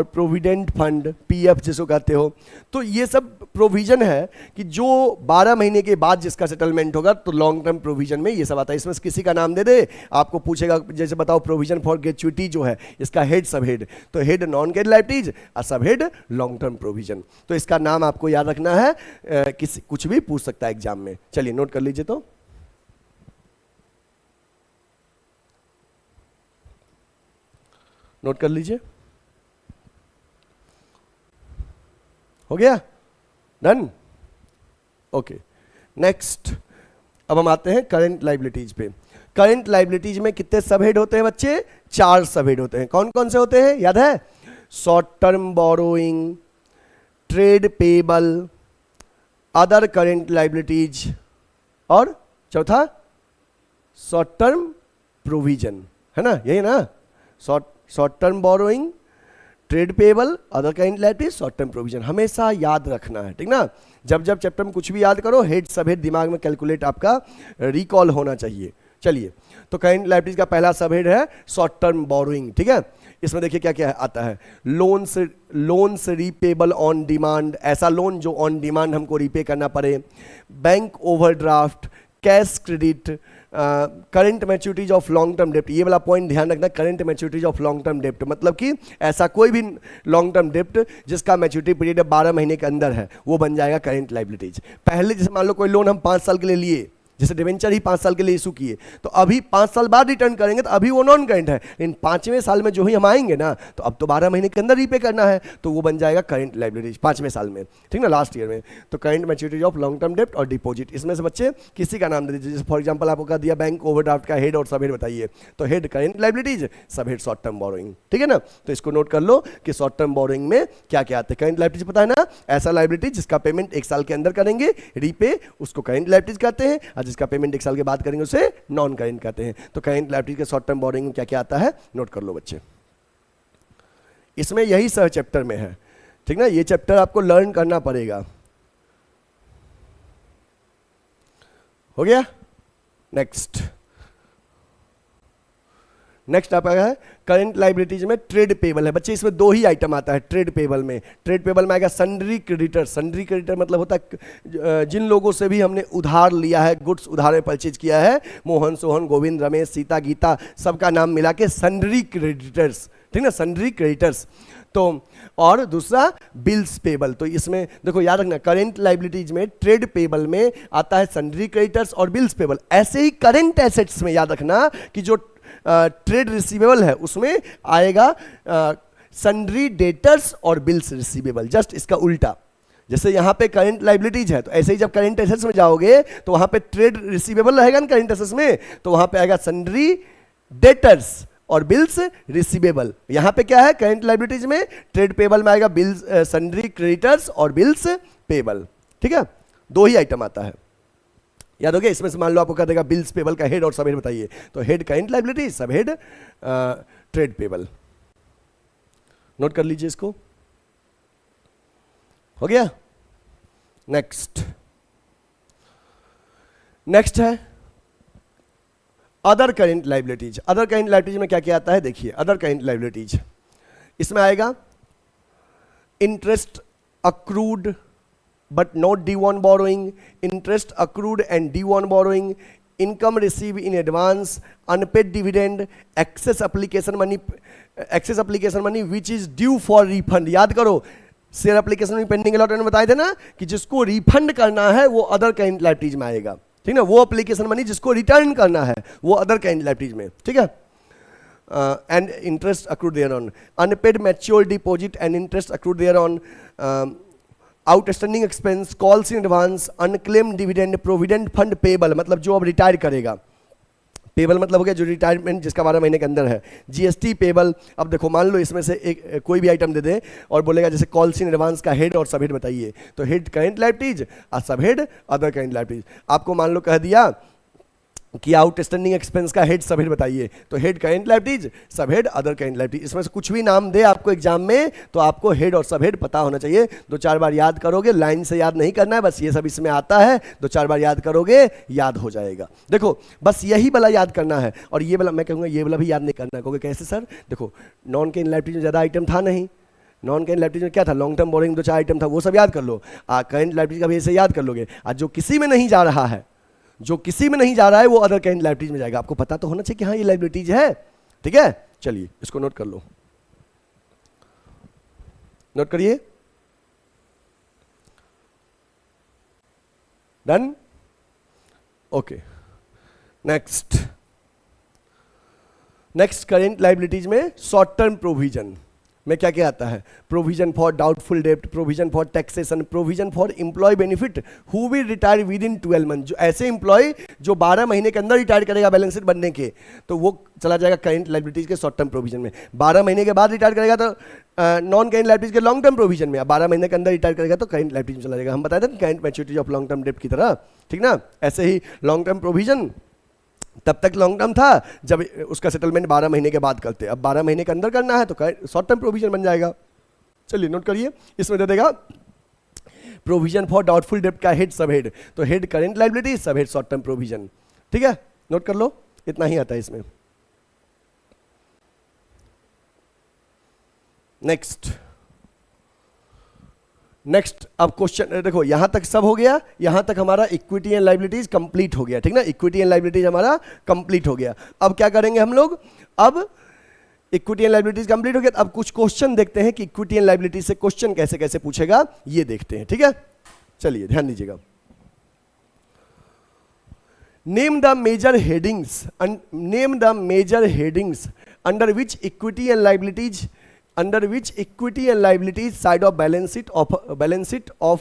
provident fund, PF जिसको कहते हो। तो ये सब प्रोविजन है कि जो 12 महीने के बाद जिसका सेटलमेंट होगा तो लॉन्ग टर्म प्रोविजन में ये सब आता है। इसमें किसी का नाम दे दे, आपको पूछेगा जैसे बताओ प्रोविजन फॉर ग्रेचुइटी जो है इसका हेड सब हेड, तो हेड नॉन करेंट लाइबिलिटीज और सब हेड लॉन्ग टर्म प्रोविजन। तो इसका नाम आपको याद रखना है, कुछ भी पूछ सकता है एग्जाम में। चलिए नोट कर लीजिए, तो नोट कर लीजिए, हो गया, डन, ओके। नेक्स्ट अब हम आते हैं करंट लाइबिलिटीज पे। करंट लाइबिलिटीज में कितने सबहेड होते हैं बच्चे, 4 सबहेड होते हैं। कौन कौन से होते हैं, याद है, short term borrowing, trade payable, other current liabilities, और चौथा शॉर्ट टर्म प्रोविजन, है ना, यही ना, short term borrowing, trade payable, other kind liabilities, short term provision, हमेशा याद रखना है, ठीक ना। जब जब चैप्टर में कुछ भी याद करो, हेड सब हेड दिमाग में कैलकुलेट आपका रिकॉल होना चाहिए। चलिए, तो काइंड लाइबिलिटीज का पहला सब हेड है शॉर्ट टर्म बोरोइंग, ठीक है। इसमें देखिए क्या क्या आता है, लोन्स रीपेबल ऑन डिमांड, ऐसा लोन जो ऑन डिमांड हमको रीपे करना पड़े, bank overdraft, cash credit, current maturities of long term डेप्ट, ये वाला पॉइंट ध्यान रखना, current maturities of long term डेप्ट मतलब कि ऐसा कोई भी लॉन्ग टर्म डेप्ट जिसका मैच्योरिटी पीरियड 12 महीने के अंदर है, वो बन जाएगा करंट लाइबिलिटीज। पहले जैसे मान लो कोई लोन हम 5 साल के लिए लिए, जैसे डिवेंचर ही 5 साल के लिए इशू किए, तो अभी 5 साल बाद रिटर्न करेंगे तो अभी वो नॉन करेंट है, लेकिन 5वें साल में जो ही हम आएंगे ना, तो अब तो 12 महीने के अंदर रीपे करना है, तो वो बन जाएगा करंट लाइबिलिटीज 5वें साल में, ठीक ना, लास्ट ईयर में। तो current maturities of long term डेप्ट और डिपॉजिट, इसमें से बच्चे किसी का नाम दे दीजिए, जैसे फॉर एग्जाम्पल आपको कहा दिया बैंक ओवरड्राफ्ट का हेड और सब हेड बताइए, तो हेड करंट लाइबिलिटीज, सब हेड शॉर्ट टर्म बोरोइंग, ठीक है ना। तो इसको नोट कर लो कि शॉर्ट टर्म बोरोइंग में क्या क्या आता है। करंट लाइबिलिटीज पता है ना, ऐसा लाइबिलिटी जिसका पेमेंट 1 साल के अंदर करेंगे रीपे, उसको करंट लाइबिलिटीज कहते हैं, और जिसका पेमेंट 1 साल के बात करेंगे उसे नॉन करेंट कहते हैं। तो करंट लाइबिलिटी के शॉर्ट टर्म बोरोइंग में क्या क्या आता है नोट कर लो बच्चे, इसमें यही सह चैप्टर में है, ठीक ना, ये चैप्टर आपको लर्न करना पड़ेगा। हो गया। नेक्स्ट आपका है करंट लाइबिलिटीज में ट्रेड पेबल है बच्चे, इसमें 2 ही आइटम आता है ट्रेड पेबल में। ट्रेड पेबल में आएगा सन्ड्री क्रेडिटर, सन्ड्री क्रेडिटर मतलब होता है जिन लोगों से भी हमने उधार लिया है, गुड्स उधार में परचेज किया है, मोहन, सोहन, गोविंद, रमेश, सीता, गीता, सबका नाम मिला के सन्ड्री क्रेडिटर्स, ठीक ना, सन्ड्री क्रेडिटर्स। तो और दूसरा बिल्स पेबल, तो इसमें देखो याद रखना, करंट लाइबिलिटीज में ट्रेड पेबल में आता है सन्ड्री क्रेडिटर्स और बिल्स पेबल। ऐसे ही करंट एसेट्स में याद रखना कि जो ट्रेड रिसीवेबल है उसमें आएगा सन्ड्री डेटर्स और बिल्स रिसीवेबल, जस्ट इसका उल्टा। जैसे यहाँ पे करंट लाइबिलिटीज है, तो ऐसे ही जब करंट एसेट्स में जाओगे तो वहाँ पे ट्रेड रिसीवेबल रहेगा ना करंट एसेट्स में, तो वहाँ पे आएगा सन्ड्री डेटर्स और बिल्स रिसीवेबल। यहाँ पे क्या है करंट लाइबिलिटीज में, ट्रेड पेबल में आएगा बिल्स, सन्ड्री क्रेडिटर्स और बिल्स पेबल, ठीक है। 2 ही आइटम आता है, याद हो गया। इसमें से मान लो आपको कह देगा बिल्स पेबल का हेड और सब हेड बताइए, तो हेड करंट लाइबिलिटी, सब हेड ट्रेड पेबल, नोट कर लीजिए इसको। हो गया। नेक्स्ट है other current liabilities. Other current liabilities में क्या क्या आता है देखिए, अदर करंट लाइबिलिटीज इसमें आएगा interest accrued but not due on borrowing, interest accrued and due on borrowing, income received in advance, unpaid dividend, excess application money which is due for refund। याद करो शेयर एप्लीकेशन में pending allotment बताए थे ना कि जिसको refund करना है वो अदर करंट लाइबिलिटीज में आएगा, ठीक ना, वो एप्लीकेशन मनी जिसको रिटर्न करना है वो अदर करंट लाइबिलिटीज में, ठीक है। And interest accrued thereon, unpaid mature deposit and interest accrued thereon, outstanding expense, calls in advance, unclaim dividend, provident fund payable मतलब जो अब रिटायर करेगा, पेबल मतलब हो गया जो रिटायरमेंट जिसका 12 महीने के अंदर है, जीएसटी पेबल। अब देखो मान लो इसमें से एक कोई भी आइटम दे दे और बोलेगा जैसे कॉल्स इन एडवांस का हेड और सब हेड बताइए, तो हेड करंट लाइबिलिटीज और सब हेड अदर करंट लाइबिलिटीज। आपको मान लो कह दिया कि आउटस्टैंडिंग एक्सपेंस का हेड सब हेड बताइए, तो हेड करंट लाइबिलिटीज, सब हेड अदर करंट लाइबिलिटीज। इसमें से कुछ भी नाम दे आपको एग्जाम में तो आपको हेड और सब हेड पता होना चाहिए। 2-4 बार याद करोगे, लाइन से याद नहीं करना है, बस ये सब इसमें आता है, 2-4 बार याद करोगे याद हो जाएगा। देखो बस यही वाला याद करना है, और ये वाला मैं कहूँगा ये वाला भी याद नहीं करना है। कहोगे कैसे सर? देखो नॉन करंट लाइबिलिटीज में ज़्यादा आइटम था नहीं, नॉन करंट लाइबिलिटीज में क्या था, लॉन्ग टर्म बोरोइंग 2-4 आइटम था, वो सब याद कर लो। करंट लाइबिलिटीज का भी ऐसे याद कर लोगे। आज जो किसी में नहीं जा रहा है, जो किसी में नहीं जा रहा है वो अदर करंट लाइबिलिटीज में जाएगा। आपको पता तो होना चाहिए कि हाँ ये लाइबिलिटीज है, ठीक है। चलिए इसको नोट कर लो, नोट करिए। Done, okay. Next current liabilities में शॉर्ट टर्म प्रोविजन। में क्या क्या आता है? प्रोविजन फॉर डाउटफुल डेप्ट, provision for taxation, provision for employ benefit who will retire within 12 month. जो ऐसे एम्प्लॉय जो 12 महीने के अंदर रिटायर करेगा बैलेंस शीट बनने के, तो वो चला जाएगा करेंट लायबिलिटीज के शॉर्ट टर्म प्रोविजन में। 12 महीने के बाद रिटायर करेगा तो नॉन करेंट लायबिलिटीज के लॉन्ग टर्म प्रोविजन में। 12 महीने के अंदर रिटायर करेगा तो करेंट लायबिलिटीज में चला जाएगा। हम बताए थे current maturity of long term डेप्ट की तरह, ठीक ना। ऐसे ही लॉन्ग टर्म प्रोविजन तब तक लॉन्ग टर्म था जब उसका सेटलमेंट 12 महीने के बाद करते, अब 12 महीने के अंदर करना है तो शॉर्ट टर्म प्रोविजन बन जाएगा। चलिए नोट करिए, इसमें दे देगा प्रोविजन फॉर डाउटफुल डेप्ट का हेड सब हेड, तो हेड करेंट लायबिलिटी, सब हेड शॉर्ट टर्म प्रोविजन। ठीक है, नोट कर लो, इतना ही आता है इसमें। नेक्स्ट अब क्वेश्चन देखो, यहां तक सब हो गया, यहां तक हमारा इक्विटी एंड लायबिलिटीज कंप्लीट हो गया, ठीक ना। इक्विटी एंड लायबिलिटीज हमारा कंप्लीट हो गया। अब क्या करेंगे हम लोग, अब इक्विटी एंड लायबिलिटीज कंप्लीट हो गया, अब कुछ क्वेश्चन देखते हैं कि इक्विटी एंड लायबिलिटीज से क्वेश्चन कैसे कैसे पूछेगा, ये देखते हैं, ठीक है। चलिए ध्यान दीजिएगा। Name the major headings under which equity and liabilities side of balance sheet of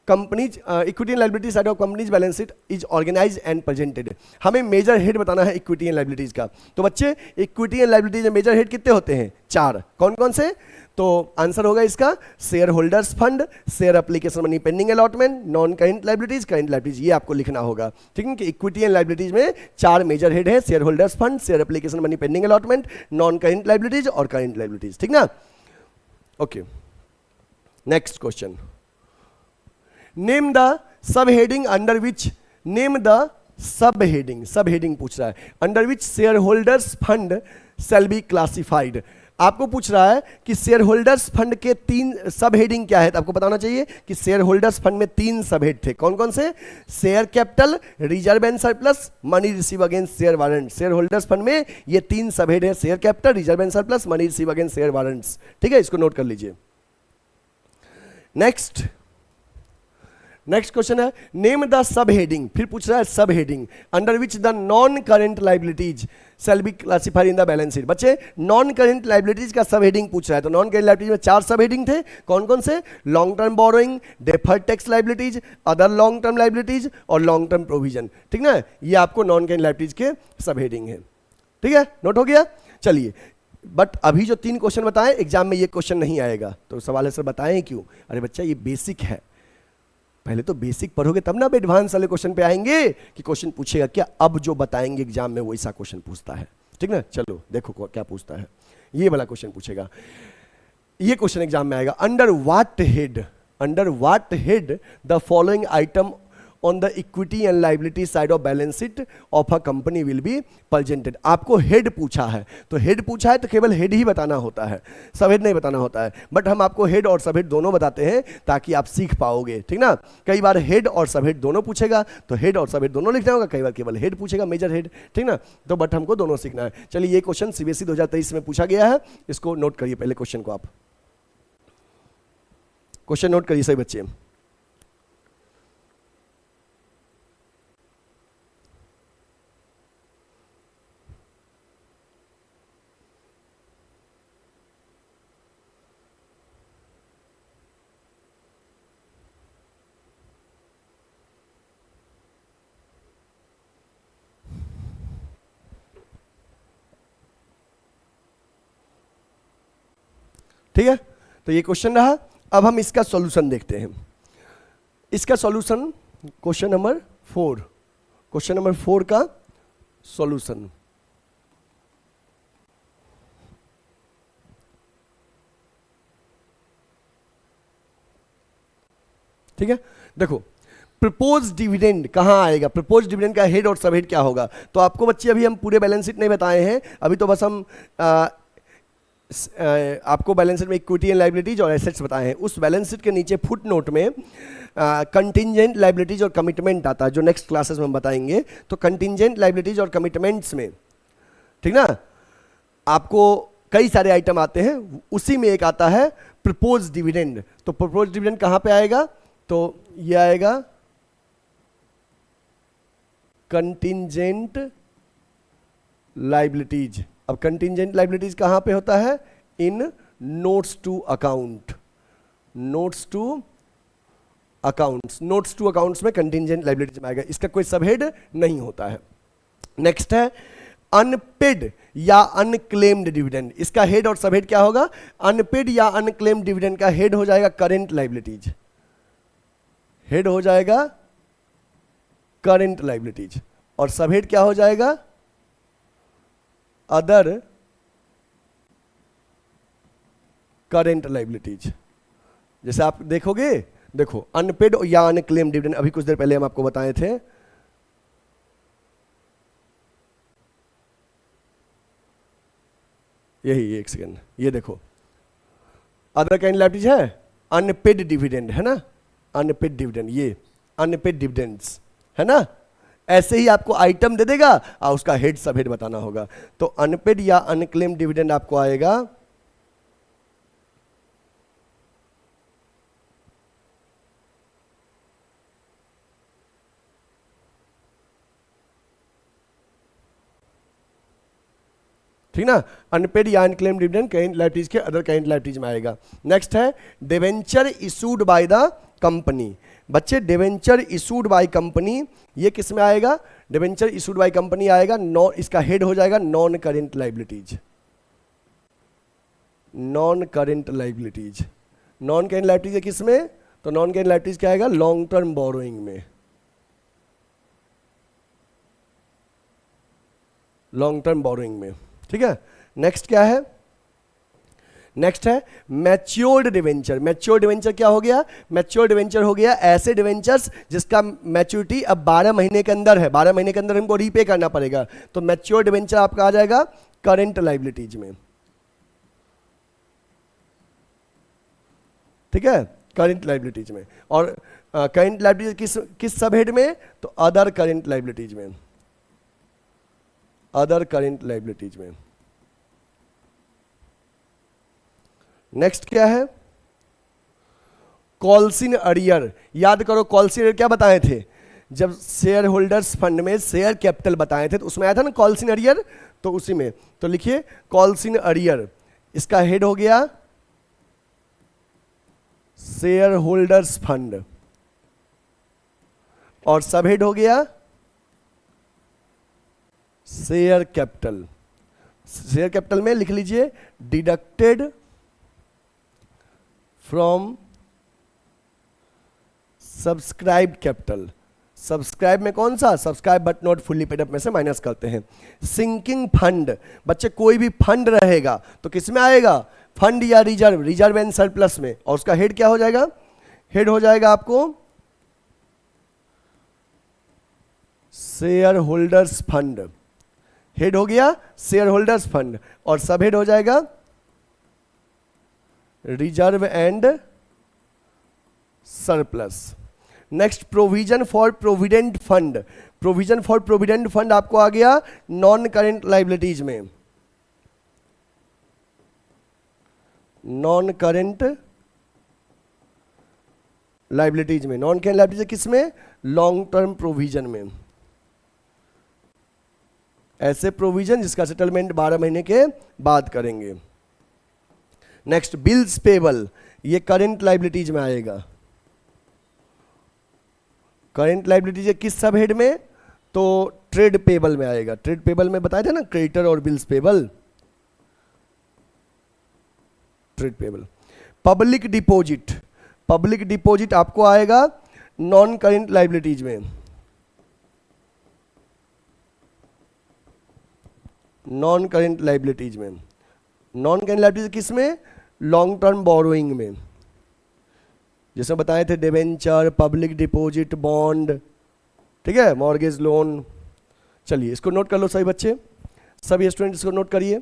companies equity and liability side of companies balance sheet is organized and presented। हमें मेजर हेड बताना है इक्विटी एंड लायबिलिटीज का। तो बच्चे equity and liabilities में major head कितने होते हैं? 4। कौन कौन से? तो आंसर होगा इसका share holders fund, share application money pending allotment, non current liabilities, current liabilities, ये आपको लिखना होगा, ठीक है। कि इक्विटी एंड लायबिलिटीज में 4 मेजर हेड है, share holders fund, share application money pending allotment, non current liabilities और करेंट लायबिलिटीज, ठीक ना। Okay, next question. Name the sub heading under which सब हेडिंग पूछ रहा है, under which share holders fund shall be classified. आपको पूछ रहा है कि शेयर होल्डर्स फंड के 3 सब हेडिंग क्या है, तो आपको बताना चाहिए कि शेयर होल्डर्स फंड में 3 सब हेड थे। कौन कौन से? Share capital, reserve and surplus, money receive against share warrant. Share holders fund में ये 3 सब हेड है, share capital, reserve and surplus, money receive against share warrants, ठीक है। इसको नोट कर लीजिए। नेक्स्ट क्वेश्चन है नेम द सब हेडिंग, फिर पूछ रहा है सब heading under which the non current liabilities shall be classified in the balance sheet. बच्चे नॉन करेंट लायबिलिटीज का सब हेडिंग पूछ रहा है, तो नॉन करेंट लायबिलिटीज में 4 सब हेडिंग थे। कौन कौन से? Long term borrowing, deferred tax liabilities, other long term liabilities और लॉन्ग टर्म प्रोविजन, ठीक ना। ये आपको नॉन करेंट लायबिलिटीज के सब हेडिंग है, ठीक है, नोट हो गया। चलिए, बट अभी जो 3 क्वेश्चन बताएं एग्जाम में ये क्वेश्चन नहीं आएगा, तो सवाल है सर बताएं क्यों? अरे बच्चा ये बेसिक है, पहले तो बेसिक पढ़ोगे तब ना अब एडवांस वाले क्वेश्चन पे आएंगे कि क्वेश्चन पूछेगा क्या। अब जो बताएंगे एग्जाम में वैसा क्वेश्चन पूछता है, ठीक ना। चलो देखो क्या पूछता है, ये वाला क्वेश्चन पूछेगा, ये क्वेश्चन एग्जाम में आएगा। Under what head the following item on the equity and liability side of balance sheet of a company will be presented. आपको हेड पूछा है, तो हेड पूछा है तो केवल हेड ही बताना होता है, सब हेड नहीं बताना होता है। बट हम आपको हेड और सब हेड दोनों बताते हैं ताकि आप सीख पाओगे, ठीक ना। कई बार हेड और सब हेड दोनों पूछेगा तो हेड और सब हेड दोनों लिखना होगा, कई बार केवल हेड पूछेगा, मेजर हेड, ठीक ना। तो बट हमको दोनों सीखना है। चलिए, ये क्वेश्चन सीबीएसई 2023 में पूछा गया है, इसको नोट करिए पहले क्वेश्चन को। आप क्वेश्चन नोट करिए सही बच्चे। ठीक है, तो ये क्वेश्चन रहा। अब हम इसका सॉल्यूशन देखते हैं। इसका सॉल्यूशन क्वेश्चन नंबर 4 का सॉल्यूशन। ठीक है, देखो प्रपोज डिविडेंड कहां आएगा, प्रपोज डिविडेंड का हेड और सब हेड क्या होगा। तो आपको बच्चे अभी हम पूरे बैलेंस शीट नहीं बताए हैं, अभी तो बस हम आपको बैलेंस शीट में इक्विटी एंड लायबिलिटीज और एसेट्स बताए हैं। उस बैलेंस शीट के नीचे फुट नोट में कंटिंजेंट लायबिलिटीज और कमिटमेंट आता है, जो नेक्स्ट क्लासेस में हम बताएंगे। तो कंटिंजेंट लायबिलिटीज और कमिटमेंट्स में, ठीक ना, आपको कई सारे आइटम आते हैं, उसी में एक आता है प्रपोज डिविडेंड। तो प्रपोज डिविडेंड कहां पे आएगा, तो ये आएगा कंटिंजेंट लायबिलिटीज। अब कंटिंजेंट लायबिलिटीज कहां पे होता है, in notes to account, notes to accounts, notes to accounts में कंटिंजेंट लायबिलिटीज में आएगा, इसका कोई सबहेड नहीं होता है। नेक्स्ट है अनपेड या अनक्लेम्ड डिविडेंड, इसका हेड और सबहेड क्या होगा? अनपेड या अनक्लेम्ड डिविडेंड का हेड हो जाएगा करेंट लायबिलिटीज, हेड हो जाएगा करेंट लायबिलिटीज, और सबहेड क्या हो जाएगा? Other current liabilities. जैसे आप देखोगे, देखो अनपेड या अनक्लेम्ड डिविडेंड अभी कुछ देर पहले हम आपको बताए थे, यही एक सेकेंड, ये देखो अदर काइंड लायबिलिटीज है, अनपेड डिविडेंड है ना, अनपेड डिविडेंड, ये अनपेड डिविडेंड्स है ना, ऐसे ही आपको आइटम दे देगा और उसका हेड सब हेड बताना होगा। तो अनपेड या अनक्लेम डिविडेंड आपको आएगा ठीक ना, अनपेड या अनक्लेम डिविडेंड करेंट लायबिलिटीज के अदर करेंट लायबिलिटीज में आएगा। नेक्स्ट है debenture issued by the company. बच्चे डिवेंचर इशूड बाय कंपनी ये किस में आएगा? डिवेंचर इशूड बाय कंपनी आएगा, नॉन, इसका हेड हो जाएगा non current liabilities, non current liabilities. Non current liabilities किस में? तो नॉन करेंट लायबिलिटीज क्या आएगा? लॉन्ग टर्म बोरोइंग में, लॉन्ग टर्म बोरोइंग में, ठीक है। नेक्स्ट क्या है? नेक्स्ट है मैच्योर्ड डिवेंचर। मैच्योर्ड डिवेंचर क्या हो गया? मैच्योर्ड डिवेंचर हो गया ऐसे डिवेंचर्स जिसका मैच्योरिटी अब 12 महीने के अंदर है, 12 महीने के अंदर हमको रीपे करना पड़ेगा, तो मैच्योर्ड डिवेंचर आपका आ जाएगा करंट लायबिलिटीज में, ठीक है, करंट लायबिलिटीज में। और करंट लायबिलिटीज किस सब हेड में? तो अदर करंट लायबिलिटीज में, अदर करंट लायबिलिटीज में। नेक्स्ट क्या है? Calls in arrear. याद करो कॉल्स इन अरियर क्या बताए थे? जब शेयर होल्डर्स फंड में शेयर कैपिटल बताए थे तो उसमें आया था ना कॉल्स इन अरियर, तो उसी में तो लिखिए कॉल्स इन अरियर, इसका हेड हो गया शेयर होल्डर्स फंड और सब हेड हो गया शेयर कैपिटल। शेयर कैपिटल में लिख लीजिए deducted from subscribe capital. Subscribe में कौन सा? Subscribe but not fully paid up में से माइनस करते हैं। सिंकिंग फंड, बच्चे कोई भी फंड रहेगा तो किस में आएगा? फंड या रिजर्व, रिजर्व एंड सरप्लस में, और उसका हेड क्या हो जाएगा? हेड हो जाएगा आपको शेयर होल्डर्स फंड, हेड हो गया शेयर होल्डर्स फंड, और सब हेड हो जाएगा reserve and surplus. Next provision for provident fund. Provision for provident fund आपको आ गया नॉन करेंट लायबिलिटीज में, नॉन करेंट लायबिलिटीज में। नॉन करेंट लायबिलिटीज किस में? लॉन्ग टर्म प्रोविजन में, ऐसे प्रोविजन जिसका सेटलमेंट 12 महीने के बाद करेंगे। नेक्स्ट बिल्स पेबल, ये करेंट लायबिलिटीज में आएगा। करेंट लायबिलिटीज किस सब हेड में? तो ट्रेड पेबल में आएगा। ट्रेड पेबल में बताया था ना क्रेडिटर और bills payable, trade payable. Public deposit, public deposit आपको आएगा नॉन करेंट लायबिलिटीज में, नॉन करेंट लायबिलिटीज में। नॉन करेंट लायबिलिटीज किस में? लॉन्ग टर्म बोरोइंग में, जैसे बताए थे डिवेंचर, पब्लिक डिपॉजिट, बॉन्ड, ठीक है, मॉर्गेज लोन। चलिए इसको नोट कर लो सभी बच्चे, सभी स्टूडेंट इसको नोट करिए।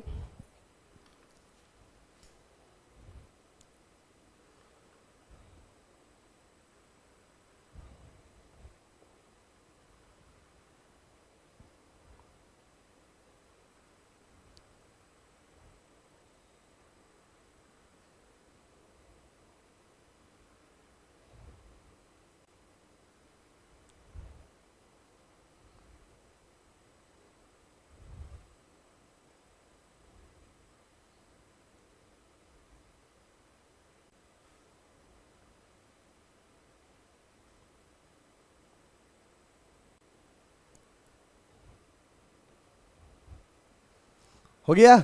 हो गया,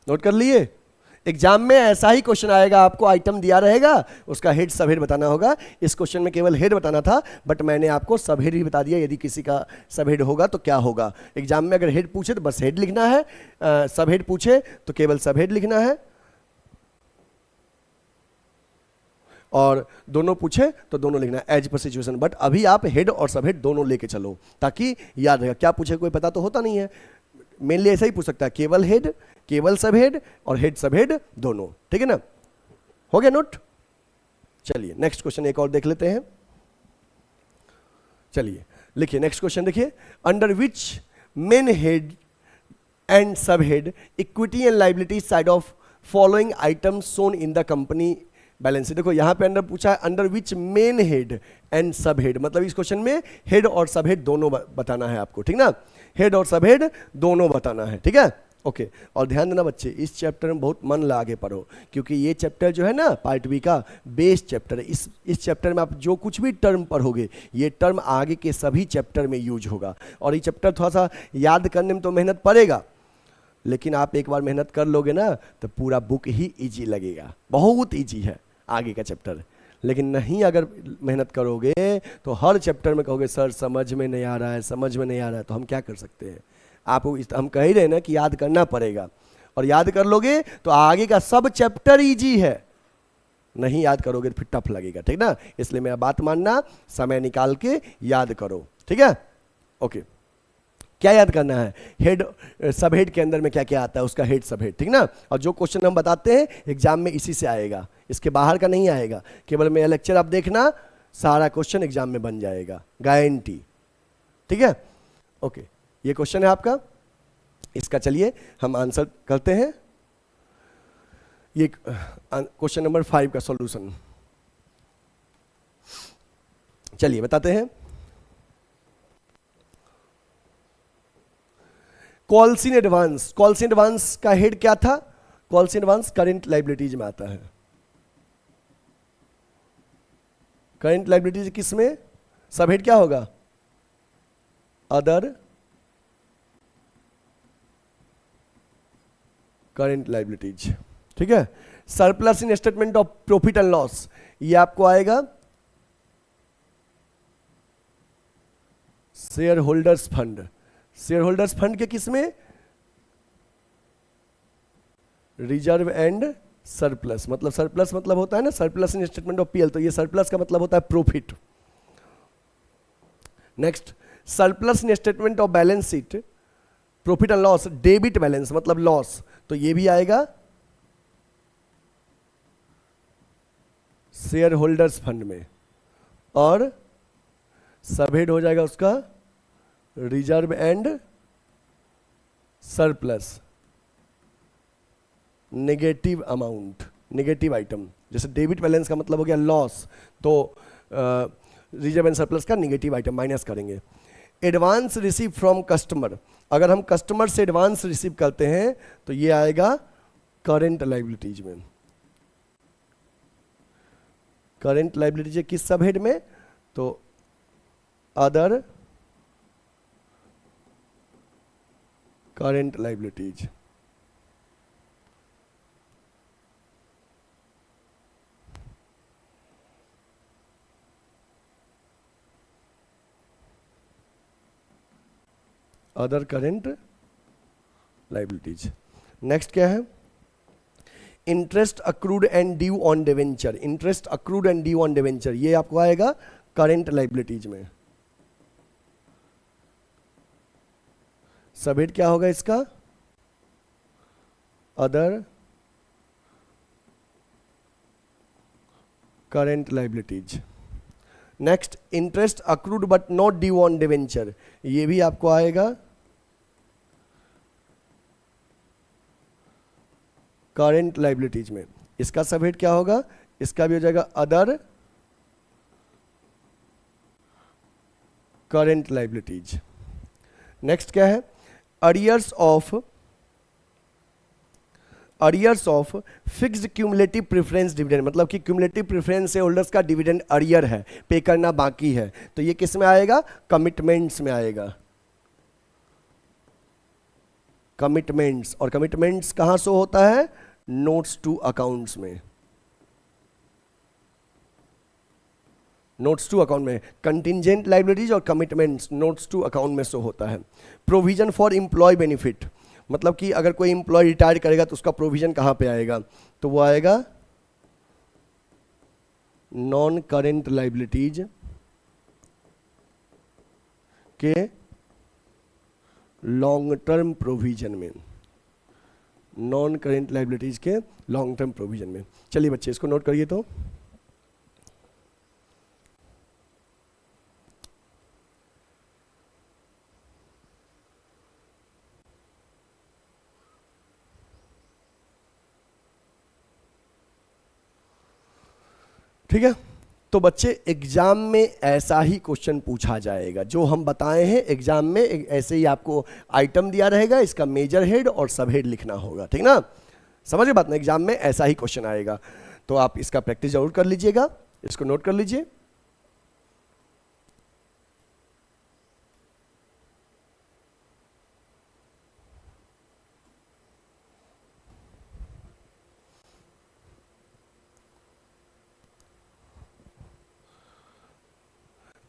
नोट कर लिए। एग्जाम में ऐसा ही क्वेश्चन आएगा, आपको आइटम दिया रहेगा, उसका हेड सब हेड बताना होगा। इस क्वेश्चन में केवल हेड बताना था, बट मैंने आपको सब हेड ही बता दिया। यदि किसी का सब हेड होगा तो क्या होगा, एग्जाम में अगर हेड पूछे तो बस हेड लिखना है, सब हेड पूछे तो केवल सब हेड लिखना है, और दोनों पूछे तो दोनों लिखना है एज पर सिचुएशन। बट अभी आप हेड और सब हेड दोनों लेके चलो ताकि याद रहेगा। क्या पूछे कोई पता तो होता नहीं है, मेनली ऐसा ही पूछ सकता है, केवल हेड, केवल सब हेड और हेड सब हेड दोनों, ठीक है ना। हो गया नोट। चलिए नेक्स्ट क्वेश्चन एक और देख लेते हैं। चलिए लिखिए नेक्स्ट क्वेश्चन, देखिए under which main head and sub head equity and liability side of following item shown in the company balance sheet. देखो यहां पे अंडर पूछा है under which main head and sub head, मतलब इस क्वेश्चन में head और सब हेड दोनों बताना है आपको, ठीक ना। हेड और सब हेड दोनों बताना है, ठीक है, ओके। और ध्यान देना बच्चे, इस चैप्टर में बहुत मन लगा के पढ़ो, क्योंकि ये चैप्टर जो है ना पार्ट बी का बेस्ट चैप्टर है। इस चैप्टर में आप जो कुछ भी टर्म पढ़ोगे, ये टर्म आगे के सभी चैप्टर में यूज होगा। और ये चैप्टर थोड़ा सा याद करने में तो मेहनत पड़ेगा, लेकिन आप एक बार मेहनत कर लोगे ना तो पूरा बुक ही इजी लगेगा, बहुत इजी है आगे का चैप्टर। लेकिन नहीं अगर मेहनत करोगे तो हर चैप्टर में कहोगे सर समझ में नहीं आ रहा है, समझ में नहीं आ रहा है, तो हम क्या कर सकते हैं। आपको हम कह ही रहे ना कि याद करना पड़ेगा, और याद कर लोगे तो आगे का सब चैप्टर इजी है। नहीं याद करोगे तो फिर टफ लगेगा, ठीक ना। इसलिए मेरा बात मानना, समय निकाल के याद करो, ठीक है, ओके। क्या याद करना है, हेड सब हेड के अंदर में क्या क्या आता है, उसका हेड सब हेड, ठीक ना। और जो क्वेश्चन हम बताते हैं एग्जाम में इसी से आएगा, इसके बाहर का नहीं आएगा। केवल मेरा लेक्चर आप देखना, सारा क्वेश्चन एग्जाम में बन जाएगा, गारंटी, ठीक है, ओके। ये क्वेश्चन है आपका, इसका चलिए हम आंसर करते हैं। ये क्वेश्चन नंबर 5 का सॉल्यूशन चलिए बताते हैं। Calls in advance, calls in advance का हेड क्या था, calls in advance current liabilities में आता है। करेंट लाइबिलिटीज किस में, सब हेड क्या होगा, अदर करेंट लाइबिलिटीज, ठीक है। Surplus in statement of profit and loss, ये आपको आएगा share holders fund. Share holders fund के किस में, रिजर्व एंड सरप्लस, मतलब सरप्लस मतलब होता है ना surplus in statement of PL, तो ये सरप्लस का मतलब होता है profit. Next surplus in statement of balance sheet profit and loss, debit balance मतलब लॉस, तो ये भी आएगा शेयर होल्डर्स फंड में। और सब हेड हो जाएगा उसका reserve and surplus, negative amount, negative item. जैसे डेबिट बैलेंस का मतलब हो गया लॉस, तो रिजर्व एंड सरप्लस का नेगेटिव आइटम माइनस करेंगे। एडवांस रिसीव फ्रॉम कस्टमर, अगर हम कस्टमर से एडवांस रिसीव करते हैं तो ये आएगा करेंट लाइबिलिटीज में। करेंट लाइबिलिटीज किस सब हेड में, तो other current liabilities. Other current liabilities. Next क्या है, interest accrued and due on debenture, interest accrued and due on debenture, ये आपको आएगा करेंट लाइबिलिटीज में। सब हेड क्या होगा इसका, other current liabilities. Next interest accrued but not due on debenture, ये भी आपको आएगा करेंट लाइबिलिटीज में। इसका सब हेड क्या होगा, इसका भी हो जाएगा अदर करेंट लाइबिलिटीज। नेक्स्ट क्या है, arrears of fixed cumulative preference dividend, मतलब कि क्यूमुलेटिव प्रेफरेंस से होल्डर्स का डिविडेंड अरियर है, पे करना बाकी है, तो ये किस में आएगा, कमिटमेंट्स में आएगा। कमिटमेंट्स, और कमिटमेंट्स कहां शो होता है? नोट्स टू अकाउंट्स में, नोट्स टू अकाउंट में कंटिजेंट लाइबिलिटीज और कमिटमेंट्स नोट्स टू अकाउंट में शो होता है। प्रोविजन फॉर एम्प्लॉय बेनिफिट, मतलब कि अगर कोई एम्प्लॉय रिटायर करेगा तो उसका प्रोविजन कहां पे आएगा? तो वो आएगा नॉन करेंट लाइबिलिटीज के लॉन्ग टर्म प्रोविजन में, नॉन करेंट लाइबिलिटीज के लॉन्ग टर्म प्रोविजन में। चलिए बच्चे इसको नोट करिए। तो ठीक है, तो बच्चे एग्जाम में ऐसा ही क्वेश्चन पूछा जाएगा जो हम बताए हैं। एग्जाम में ऐसे ही आपको आइटम दिया रहेगा, इसका मेजर हेड और सब हेड लिखना होगा, ठीक ना? समझ गए बात ना? एग्जाम में ऐसा ही क्वेश्चन आएगा, तो आप इसका प्रैक्टिस जरूर कर लीजिएगा, इसको नोट कर लीजिए।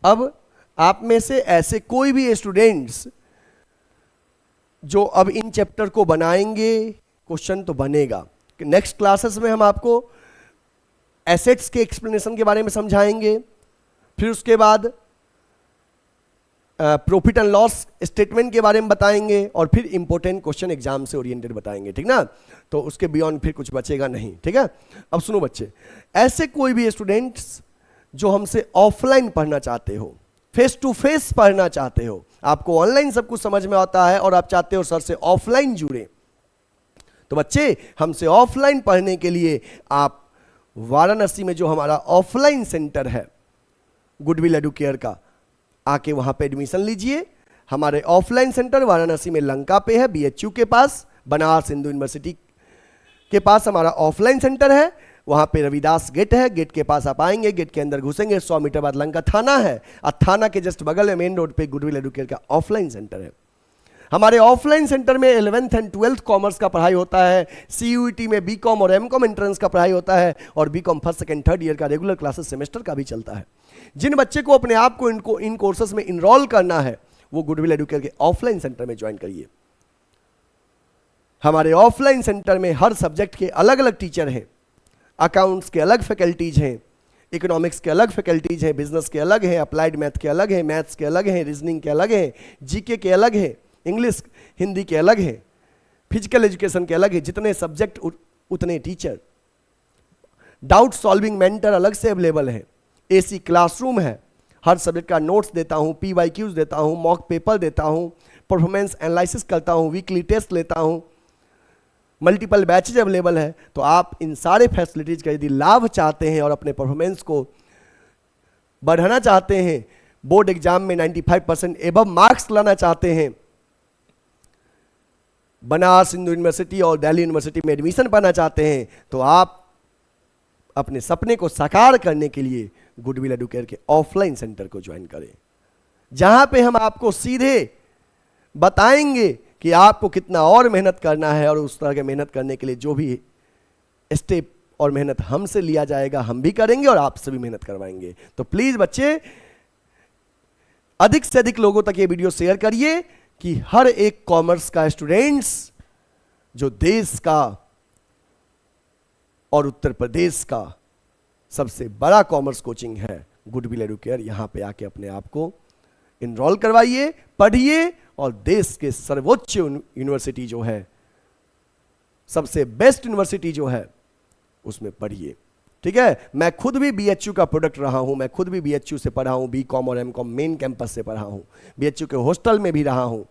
अब आप में से ऐसे कोई भी स्टूडेंट्स जो अब इन चैप्टर को बनाएंगे, क्वेश्चन तो बनेगा। नेक्स्ट क्लासेस में हम आपको एसेट्स के एक्सप्लेनेशन के बारे में समझाएंगे, फिर उसके बाद प्रॉफिट एंड लॉस स्टेटमेंट के बारे में बताएंगे, और फिर इंपॉर्टेंट क्वेश्चन एग्जाम से ओरिएंटेड बताएंगे, ठीक ना? तो उसके बियॉन्ड फिर कुछ बचेगा नहीं, ठीक है? अब सुनो बच्चे, ऐसे कोई भी स्टूडेंट्स जो हमसे ऑफलाइन पढ़ना चाहते हो, फेस टू फेस पढ़ना चाहते हो, आपको ऑनलाइन सब कुछ समझ में आता है और आप चाहते हो सर से ऑफलाइन जुड़े, तो बच्चे हमसे ऑफलाइन पढ़ने के लिए आप वाराणसी में जो हमारा ऑफलाइन सेंटर है गुडविल एडुकेयर का, आके वहां पे एडमिशन लीजिए। हमारे ऑफलाइन सेंटर वाराणसी में लंका पे है, बीएचयू के पास, बनारस हिंदू यूनिवर्सिटी के पास हमारा ऑफलाइन सेंटर है। वहां पे रविदास गेट है, गेट के पास आप आएंगे, गेट के अंदर घुसेंगे, 100 मीटर बाद लंका थाना है, और थाना के जस्ट बगल में मेन रोड पे गुडविल एडुकेयर का ऑफलाइन सेंटर है। हमारे ऑफलाइन सेंटर में 11th एंड 12th कॉमर्स का पढ़ाई होता है, सीयूईटी में बीकॉम और एमकॉम एंट्रेंस का पढ़ाई होता है, और BCom first second third year का रेगुलर क्लासेस सेमेस्टर का भी चलता है। जिन बच्चे को अपने आप को इन कोर्सेस में इनरोल करना है वो गुडविल एडुकेयर के ऑफलाइन सेंटर में ज्वाइन करिए। हमारे ऑफलाइन सेंटर में हर सब्जेक्ट के अलग अलग टीचर हैं, अकाउंट्स के अलग फैकल्टीज हैं, इकोनॉमिक्स के अलग फैकल्टीज हैं, बिजनेस के अलग हैं, अप्लाइड मैथ के अलग हैं, मैथ्स के अलग हैं, रीजनिंग के अलग हैं, जीके के अलग हैं, इंग्लिश हिंदी के अलग हैं, फिजिकल एजुकेशन के अलग है। जितने सब्जेक्ट उतने टीचर। डाउट सॉल्विंग मेंटर अलग से अवेलेबल है, एसी क्लासरूम है, हर सब्जेक्ट का नोट्स देता हूँ, PYQs देता हूँ, मॉक पेपर देता हूँ, परफॉर्मेंस एनालिसिस करता हूँ, वीकली टेस्ट लेता हूँ, मल्टीपल बैचेज अवेलेबल है। तो आप इन सारे फैसिलिटीज का यदि लाभ चाहते हैं और अपने परफॉर्मेंस को बढ़ाना चाहते हैं, बोर्ड एग्जाम में 95% एबव मार्क्स लाना चाहते हैं, बनारस हिंदू यूनिवर्सिटी और दिल्ली यूनिवर्सिटी में एडमिशन पाना चाहते हैं, तो आप अपने सपने को साकार करने के लिए गुडविल एडुकेयर के ऑफलाइन सेंटर को ज्वाइन करें, जहां पे हम आपको सीधे बताएंगे कि आपको कितना और मेहनत करना है, और उस तरह के मेहनत करने के लिए जो भी स्टेप और मेहनत हमसे लिया जाएगा हम भी करेंगे और आपसे भी मेहनत करवाएंगे। तो प्लीज बच्चे अधिक से अधिक लोगों तक ये वीडियो शेयर करिए कि हर एक कॉमर्स का स्टूडेंट्स जो देश का और उत्तर प्रदेश का सबसे बड़ा कॉमर्स कोचिंग है गुडविल एडुकेयर, यहां पे आके अपने आप को इनरोल करवाइए, पढ़िए, और देश के सर्वोच्च यूनिवर्सिटी जो है, सबसे बेस्ट यूनिवर्सिटी जो है, उसमें पढ़िए। ठीक है, मैं खुद भी बीएचयू का प्रोडक्ट रहा हूं, मैं खुद भी बीएचयू से पढ़ा हूं, बीकॉम और एमकॉम मेन कैंपस से पढ़ा हूं, बीएचयू के हॉस्टल में भी रहा हूं।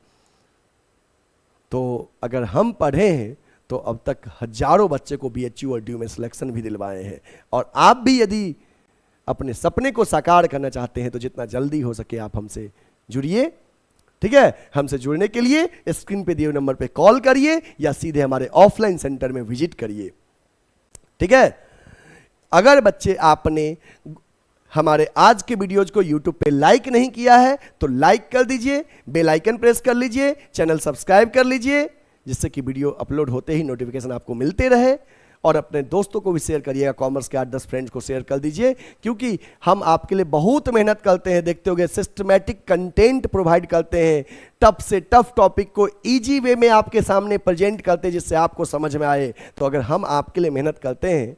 तो अगर हम पढ़े हैं तो अब तक हजारों बच्चे को बीएचयू और ड्यू में सिलेक्शन भी दिलवाए हैं, और आप भी यदि अपने सपने को साकार करना चाहते हैं तो जितना जल्दी हो सके आप हमसे जुड़िए। ठीक है, हमसे जुड़ने के लिए स्क्रीन पे दिए हुए नंबर पे कॉल करिए या सीधे हमारे ऑफलाइन सेंटर में विजिट करिए। ठीक है, अगर बच्चे आपने हमारे आज के वीडियोज को यूट्यूब पे लाइक नहीं किया है तो लाइक कर दीजिए, बेल आइकन प्रेस कर लीजिए, चैनल सब्सक्राइब कर लीजिए, जिससे कि वीडियो अपलोड होते ही नोटिफिकेशन आपको मिलते रहे। और अपने दोस्तों को भी शेयर करिएगा, कॉमर्स के 8-10 फ्रेंड्स को शेयर कर दीजिए, क्योंकि हम आपके लिए बहुत मेहनत करते हैं। देखते होंगे सिस्टमैटिक कंटेंट प्रोवाइड करते हैं, टफ से टफ टॉपिक को इजी वे में आपके सामने प्रेजेंट करते हैं जिससे आपको समझ में आए। तो अगर हम आपके लिए मेहनत करते हैं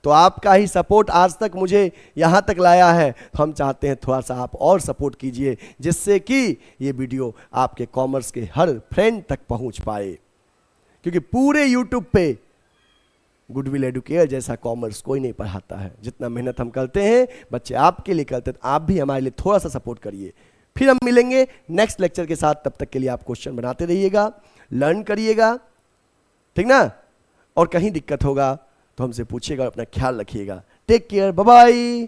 तो आपका ही सपोर्ट आज तक मुझे यहाँ तक लाया है, तो हम चाहते हैं थोड़ा सा आप और सपोर्ट कीजिए, जिससे कि ये वीडियो आपके कॉमर्स के हर फ्रेंड तक पहुँच पाए। क्योंकि पूरे यूट्यूब पे गुडविल एडुकेयर जैसा कॉमर्स कोई नहीं पढ़ाता है। जितना मेहनत हम करते हैं बच्चे आपके लिए करते हैं, तो आप भी हमारे लिए थोड़ा सा सपोर्ट करिए। फिर हम मिलेंगे नेक्स्ट लेक्चर के साथ, तब तक के लिए आप क्वेश्चन बनाते रहिएगा, लर्न करिएगा, ठीक ना। और कहीं दिक्कत होगा तो हमसे पूछिएगा, अपना ख्याल रखिएगा। Take care, bye bye.